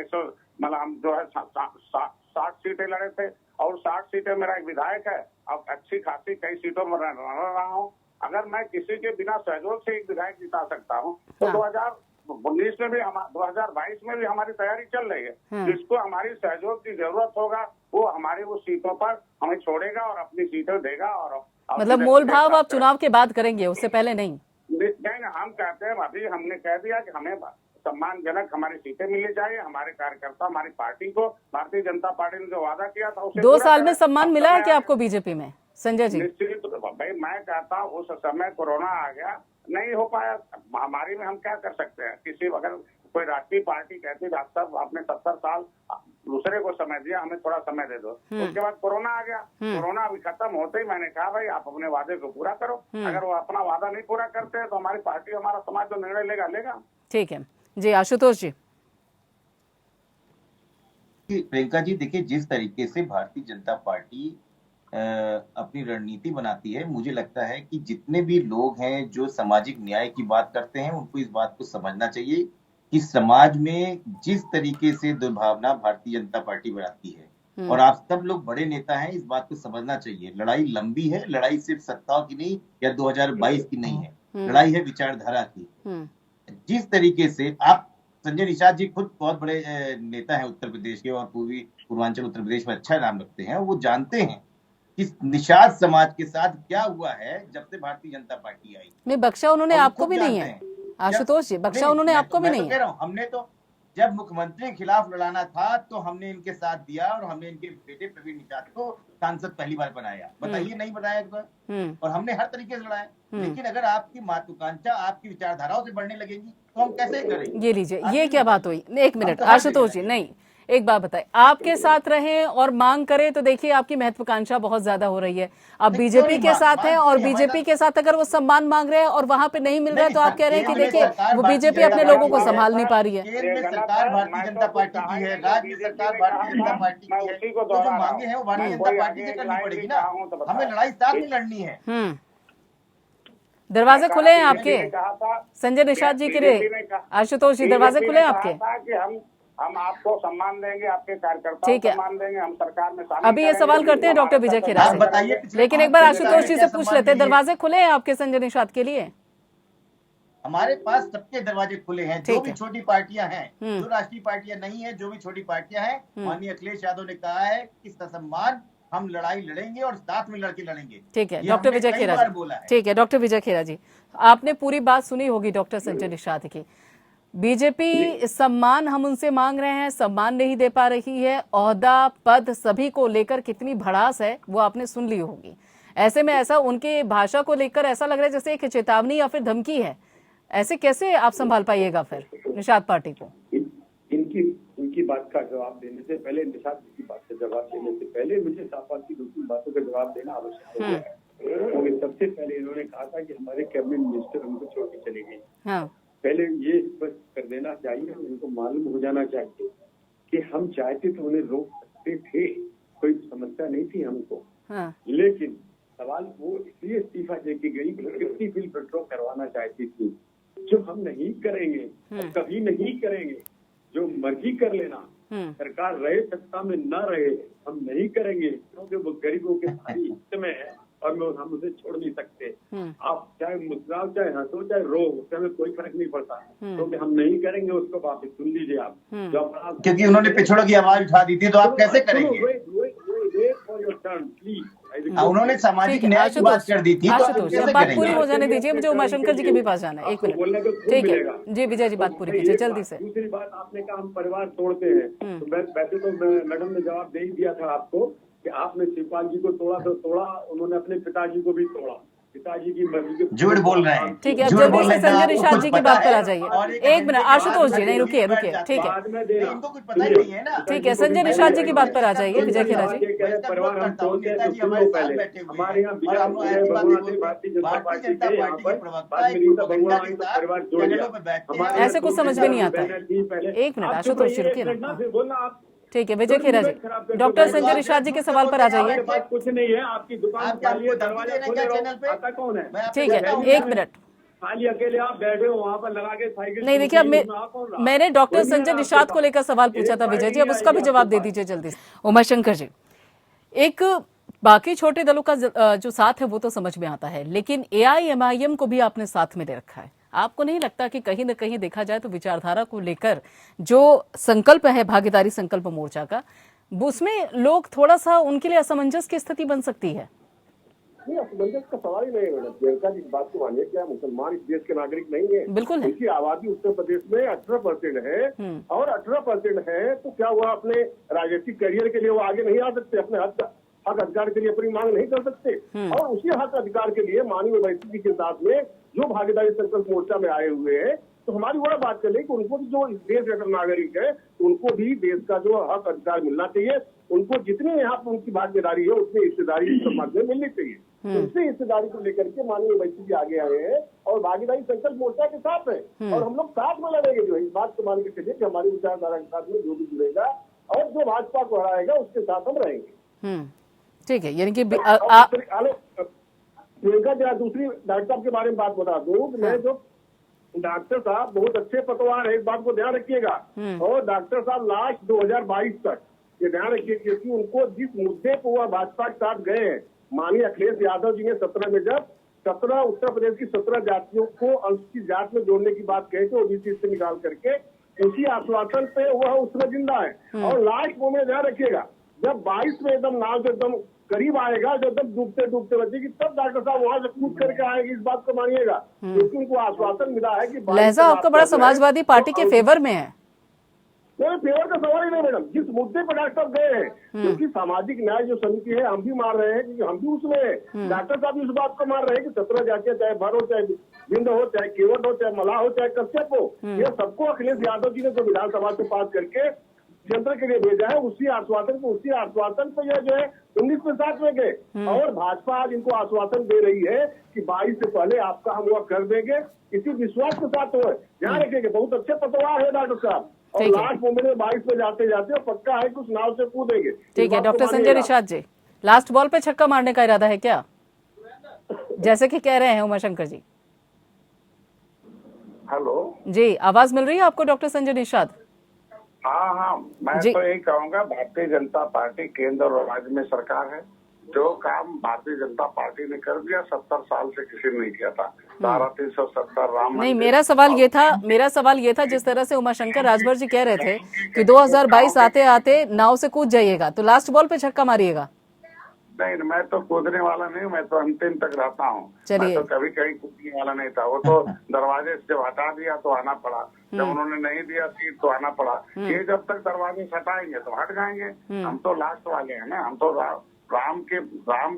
हम जो है 60 सीटें लड़े थे और 60 सीटें मेरा एक विधायक है, अब अच्छी खासी कई सीटों में रह रहा हूँ। अगर मैं किसी के बिना सहयोग से एक विधायक जिता सकता हूँ तो 2019 में भी 2022 में भी हमारी तैयारी चल रही है। जिसको हमारी सहयोग की जरूरत होगा वो हमारी वो सीटों पर हमें छोड़ेगा और अपनी सीटें देगा। और मतलब मोल भाव आप चुनाव के बाद करेंगे, उससे पहले नहीं? नहीं, हम कहते हैं, अभी हमने कह दिया कि हमें सम्मानजनक हमारी सीटें मिलनी चाहिए, हमारे कार्यकर्ता, हमारी पार्टी को, भारतीय जनता पार्टी ने जो वादा किया था उसे 2 पूरा साल में करें। सम्मान अब मिला है समय क्या आ आपको बीजेपी में, संजय जी? निश्चित भाई, मैं कहता हूँ उस समय कोरोना आ गया, नहीं हो पाया, महामारी में हम क्या कर सकते हैं। किसी अगर कोई राष्ट्रीय पार्टी कहती डॉक्टर आपने 70 साल दूसरे को समय दिया, हमें थोड़ा समय दे दो, उसके बाद कोरोना आ गया। कोरोना अभी खत्म होते ही मैंने कहा भाई आप अपने वादे को पूरा करो। अगर वो अपना वादा नहीं पूरा करते हैं तो हमारी पार्टी, हमारा समाज जो निर्णय लेगा। ठीक है जी। आशुतोष जी। प्रियंका जी, देखिए जिस तरीके से भारतीय जनता पार्टी अपनी रणनीति बनाती है, मुझे लगता है कि जितने भी लोग हैं जो सामाजिक न्याय की बात करते हैं, उनको इस बात को समझना चाहिए कि समाज में जिस तरीके से दुर्भावना भारतीय जनता पार्टी बनाती है, और आप सब लोग बड़े नेता हैं, इस बात को समझना चाहिए। लड़ाई लंबी है, लड़ाई सिर्फ सत्ता की नहीं या 2022 की नहीं है, लड़ाई है विचारधारा की। जिस तरीके से आप, संजय निषाद जी खुद बहुत बड़े नेता हैं उत्तर प्रदेश के, और पूर्वांचल उत्तर प्रदेश में अच्छा नाम रखते हैं, वो जानते हैं कि निषाद समाज के साथ क्या हुआ है जब से भारतीय जनता पार्टी आई। नहीं, बख्शा उन्होंने आपको भी नहीं है आशुतोष जी, बख्शा उन्होंने आपको भी नहीं है। हमने तो जब मुख्यमंत्री के खिलाफ लड़ाना था तो हमने इनके साथ दिया, और हमने इनके बेटे प्रवीण निषाद को सांसद पहली बार बनाया। बताइए नहीं बनाया एक बार? और हमने हर तरीके से लड़ाया। लेकिन अगर आपकी महत्वाकांक्षा आपकी विचारधाराओं से बढ़ने लगेगी तो हम कैसे करेंगे? ये लीजिए, ये क्या बात हुई? एक मिनट आशुतोष जी, नहीं, एक बात बताए, आपके साथ रहें और मांग करें तो देखिए आपकी महत्वाकांक्षा बहुत ज्यादा हो रही है। आप बीजेपी के साथ हैं और बीजेपी के साथ अगर वो सम्मान मांग रहे हैं और वहां पे नहीं मिल रहा है तो आप कह रहे हैं कि देखिए वो बीजेपी अपने लोगों को संभाल नहीं पा रही है। केंद्र में सरकार भारतीय जनता पार्टी की है, राज्य में सरकार भारतीय जनता पार्टी की है, तो जो मांगे हैं वो भारतीय जनता पार्टी से करनी पड़ेगी ना। हमें लड़ाई साथ में लड़नी है। दरवाजे खुले हैं आपके संजय निषाद जी के लिए। आशुतोष जी, दरवाजे खुले हैं आपके। हम आपको सम्मान देंगे, आपके कार्यकर्ताओं को सम्मान देंगे, हम सरकार में शामिल अभी ये सवाल करते हैं डॉक्टर विजय खेरा से, बताइए, लेकिन एक बार आशुतोष जी से पूछ लेते हैं, दरवाजे खुले हैं आपके संजय निषाद के लिए? हमारे पास सबके दरवाजे खुले हैं। जो भी छोटी पार्टियां हैं, जो राष्ट्रीय पार्टियां नहीं है, जो भी छोटी पार्टियां हैं, माननीय अखिलेश यादव ने कहा है कि सम्मान हम लड़ाई लड़ेंगे और साथ में लड़के लड़ेंगे। ठीक है डॉक्टर विजय खेरा जी, ठीक है डॉक्टर विजय खेरा जी, आपने पूरी बात सुनी होगी डॉक्टर संजय निषाद की। बीजेपी सम्मान हम उनसे मांग रहे हैं, सम्मान नहीं दे पा रही है, ओहदा पद सभी को लेकर कितनी भड़ास है वो आपने सुन ली होगी। ऐसे में ऐसा उनके भाषा को लेकर ऐसा लग रहा है जैसे एक चेतावनी या फिर धमकी है। ऐसे कैसे आप संभाल पाइएगा फिर निषाद पार्टी को? इनकी बात का जवाब देने से पहले, निषाद जी की बात का जवाब देने से पहले मुझे सापा की दूसरी बातों का जवाब देना आवश्यक है। क्योंकि सबसे पहले इन्होंने कहा था कि हमारे कैबिनेट मिनिस्टर हमको छोड़ के चले गए। हाँ। पहले ये स्पष्ट कर देना चाहिए, उनको मालूम हो जाना चाहिए कि हम चाहते तो उन्हें रोक सकते थे, कोई समस्या नहीं थी हमको। हाँ। लेकिन सवाल वो इसलिए इस्तीफा देके गई, कितनी बिल विड्रॉ करवाना चाहती थी, जो हम नहीं करेंगे, कभी नहीं करेंगे, जो मर्जी कर लेना, सरकार रहे सत्ता में न रहे, हम नहीं करेंगे, क्योंकि वो गरीबों के भारी हित में है और हम उसे छोड़ नहीं सकते। आप चाहे मुस्कुराओ, चाहे हंसो, चाहे रो, उससे हमें कोई फर्क नहीं पड़ता, क्योंकि हम नहीं करेंगे उसको। वापस सुन लीजिए आप, क्योंकि उन्होंने पिछड़ों की आवाज उठा दी थी, तो आप कैसे करेंगे? उन्होंने सामाजिक न्याय की बात कर दी थी, तो बात पूरी हो जाने दीजिए, मुझे उमाशंकर जी के भी पास जाना है। एक मिनट, ठीक है जी विजय जी, बात पूरी कीजिए जल्दी से। दूसरी बात, आपने कहा हम परिवार तोड़ते हैं, तो वैसे तो मैडम ने जवाब दे ही दिया था आपको कि आपने शिवपाल जी को तोड़ा तो तोड़ा, उन्होंने अपने पिताजी को भी तोड़ा, पिताजी की मर्जी के। झूठ बोल रहे हैं। ठीक है, अब जल्दी से संजय निषाद जी की बात पर आ जाइए। एक मिनट आशुतोष जी, नहीं रुकिए, ठीक है, इनको कुछ पता ही नहीं है ना। ठीक है, संजय निषाद जी की बात पर आ जाइए विजय खेरा जी। परिवार हम तोड़ते हैं तो सुनो पहले, हमारे यहाँ भारतीय जनता पार्टी के यहाँ परिवार जोड़ दिया, ऐसे कुछ समझ में नहीं आता। एक मिनट आशुतोष जी, रुकिए ना। बोलना आप। ठीक है विजय खेरा जी, डॉक्टर संजय निषाद जी के सवाल पर आ जाइए। कुछ नहीं है, आपकी दुकान खाली है, दरवाजा खोले रहो, आता कौन है? ठीक है, एक मिनट, खाली अकेले आप बैठे हो वहाँ पर लगा के साइकिल। नहीं देखिए, अब मैंने डॉक्टर संजय निषाद को लेकर सवाल पूछा था विजय जी, अब उसका भी जवाब दे दीजिए जल्दी से। उमाशंकर जी, एक बाकी छोटे दलों का जो साथ है वो तो समझ में आता है, लेकिन AIMIM को भी आपने साथ में ले रखा है। आपको नहीं लगता कि कहीं न कहीं देखा जाए तो विचारधारा को लेकर जो संकल्प है भागीदारी संकल्प मोर्चा का, उसमें लोग थोड़ा सा उनके लिए असमंजस की स्थिति बन सकती है? नहीं, असमंजस का सवाल ही नहीं है मैडम। प्रियंका जी, बात को मानिए, क्या मुसलमान इस देश के नागरिक नहीं है? बिल्कुल है। उनकी आबादी उत्तर प्रदेश में 18% है, और 18% है तो क्या वो अपने राजनीतिक करियर के लिए वो आगे नहीं आ सकते? अपने हक अधिकार के लिए अपनी मांग नहीं कर सकते? और उसी हक अधिकार के लिए माननीय ओवैसी जी के साथ में जो भागीदारी संकल्प मोर्चा में आए हुए हैं, तो हमारी वो बात कर ले कि उनको भी जो इस देश के नागरिक है, उनको भी देश का जो हक अधिकार मिलना चाहिए। उनको जितनी यहाँ पर उनकी भागीदारी है उतनी हिस्सेदारी समाज में मिलनी चाहिए। तो उसी हिस्सेदारी को लेकर के माननीय ओवैसी जी आगे आए हैं और भागीदारी संकल्प मोर्चा के साथ है, और हम लोग साथ में लड़ेंगे। जो इस बात को मान के चलिए कि हमारी विचारधारा के साथ में जो भी जुड़ेगा और जो भाजपा को हराएगा उसके साथ हम रहेंगे। ठीक है, यानी कि प्रियंका जी, दूसरी डॉक्टर साहब के बारे में बात बता दूं कि मैं जो डॉक्टर साहब बहुत अच्छे पटवार है, इस बात को ध्यान रखिएगा। और डॉक्टर साहब लास्ट 2022 तक ये ध्यान रखिए, क्योंकि उनको जिस मुद्दे को वह भाजपा के साथ गए हैं, माननीय अखिलेश यादव जी ने 17 में जब 17 उत्तर प्रदेश की 17 जातियों को अनुसूचित जाति में जोड़ने की बात कही थी ओबीसी से निकाल करके, उसी आश्वासन पे वह उसमें जिंदा है। और लास्ट मोमेंट ध्यान रखिएगा, जब 22 में एकदम नाव जो एकदम करीब आएगा, जब तक डूबते डूबते बचेगी, तब डॉक्टर साहब वहां से कूद करके आएंगे। इस बात को मानिएगा, क्योंकि उनको आश्वासन मिला है कि लहजा आपका बड़ा समाजवादी पार्टी के फेवर में है। कोई फेवर का सवाल ही नहीं मैडम। जिस मुद्दे पर डॉक्टर साहब गए हैं, क्योंकि सामाजिक न्याय जो समिति है, हम भी मार रहे हैं, क्योंकि हम भी उसमें हैं। डॉक्टर साहब इस बात को मार रहे हैं कि 17 जातियां, चाहे भर हो, चाहे बिंद हो, चाहे केवट हो, चाहे मलाह हो, चाहे कश्यप हो, ये सबको अखिलेश यादव जी ने तो विधानसभा से पास करके केंद्र के लिए भेजा है। उसी आश्वासन पर यह जो है 19 में साथ में गए, और भाजपा आज इनको आश्वासन दे रही है कि 22 से पहले आपका हम वह कर देंगे। इसी विश्वास के साथ हो, ध्यान रखेंगे। बहुत अच्छे पटवार है डॉक्टर साहब, और लास्ट मोमेंट में 22 में जाते जाते पक्का है कि उस नाव से कूदेंगे। ठीक है doctor Sanjay Nishad ji, last ball पे छक्का मारने का इरादा है क्या, जैसे कि कह रहे हैं उमाशंकर जी? हेलो जी, आवाज मिल रही है आपको डॉक्टर संजय निषाद? हाँ, मैं तो यही कहूँगा, भारतीय जनता पार्टी केंद्र और राज्य में सरकार है। जो काम भारतीय जनता पार्टी ने कर दिया 70 साल से किसी ने नहीं किया था। धारा 370 राम नहीं, मेरा सवाल ये था जिस तरह से उमाशंकर राजभर जी कह रहे थे कि 2022 आते आते नाव से कूद जाइएगा, तो लास्ट बॉल पे छक्का मारिएगा। नहीं, मैं तो कूदने वाला नहीं हूँ, मैं तो अंतिम तक रहता हूँ। मैं तो कभी कहीं कूदने वाला नहीं था। वो तो दरवाजे से जब हटा दिया तो आना पड़ा, जब उन्होंने नहीं दिया सीट तो आना पड़ा। ये जब तक दरवाजे से हटाएंगे तो हट जाएंगे। हम तो लास्ट वाले हैं ना, हम तो राम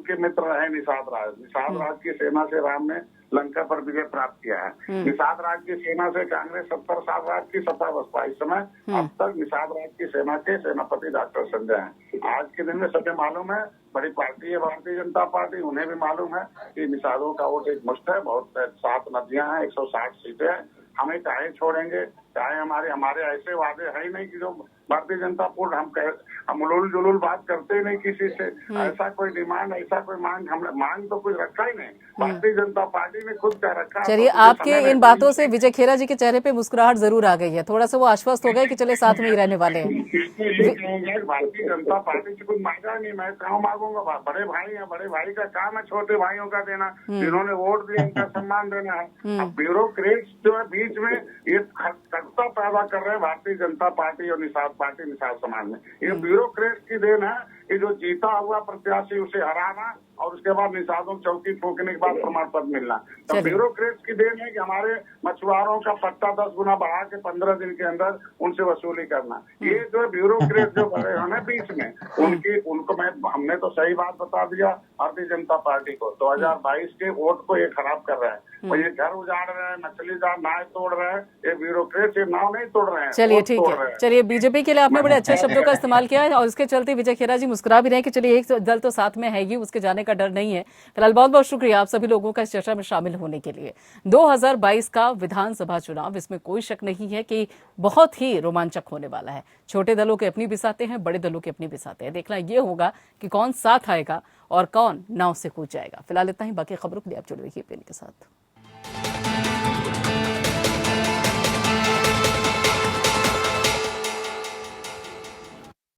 के मित्र रहे निषाद राज की सेना से राम ने लंका पर विजय प्राप्त किया है। निषाद राज की सेना से कांग्रेस 70 साल राज की सत्ता बसपा। इस समय अब तक निषाद राज की सेना के सेनापति डॉक्टर संजय हैं। आज के दिन में सभी मालूम है, बड़ी पार्टी है भारतीय जनता पार्टी, उन्हें भी मालूम है कि निषादों का वोट एक मुश्त है। बहुत 7 नदियां हैं, 160 सीटें हैं। हमें चाहे छोड़ेंगे, चाहे हमारे ऐसे वादे है ही नहीं कि जो भारतीय जनता पार्टी हम उलूल जुलूल बात करते ही नहीं किसी से। ऐसा कोई डिमांड, ऐसा कोई मांग तो कुछ रखा ही नहीं। भारतीय जनता पार्टी ने खुद कह रखा। चलिए, आपके इन बातों से विजय खेरा जी के चेहरे पे मुस्कुराहट जरूर आ गई है, थोड़ा सा वो आश्वस्त हो गए कि चले साथ में ही रहने वाले हैं। भारतीय जनता पार्टी से कुछ मांगा नहीं, मैं कहाँ मांगूंगा। बड़े भाई हैं, बड़े भाई का काम है छोटे भाइयों का देना, जिन्होंने वोट दिया उनका सम्मान देना है। अब ब्यूरोक्रेट्स जो है बीच में ये खटता पैदा कर रहे हैं भारतीय जनता पार्टी और निषाद समाज में। ये ब्यूरोक्रेट्स की देन है कि जो जीता हुआ प्रत्याशी उसे हराना और उसके बाद निषादों चौकी फूकने के बाद प्रमाण पत्र मिलना। तो ब्यूरोक्रेट्स की देन है कि हमारे मछुआरों का पट्टा 10 गुना बढ़ा के 15 दिन के अंदर उनसे वसूली करना। ये जो ब्यूरोक्रेट जो बड़े हैं ना बीच में, उनको हमने तो सही बात बता दिया भारतीय जनता पार्टी को। 2022 के वोट को ये खराब कर रहे हैं, और ये घर उजाड़ रहे हैं, मछली जाल नाव तोड़ रहे हैं। ये ब्यूरोक्रेट ये नाव नहीं तोड़ रहे हैं। चलिए ठीक है, चलिए बीजेपी के लिए आपने बड़े अच्छे शब्दों का इस्तेमाल किया है, और उसके चलते विजय खेरा जी मुस्कुरा भी रहे हैं कि चलिए एक दल तो साथ में है ही, उसके जाने का डर नहीं है। फिलहाल बहुत बहुत शुक्रिया आप सभी लोगों का इस चर्चा में शामिल होने के लिए। 2022 का विधानसभा चुनाव, इसमें कोई शक नहीं है कि बहुत ही रोमांचक होने वाला है। छोटे दलों के अपनी बिसाते हैं, बड़े दलों के अपनी बिसाते हैं। देखना यह होगा कि कौन साथ आएगा और कौन नाव से कूद जाएगा। फिलहाल इतना ही, बाकी खबरों के लिए आप जुड़े रहिए PN के साथ।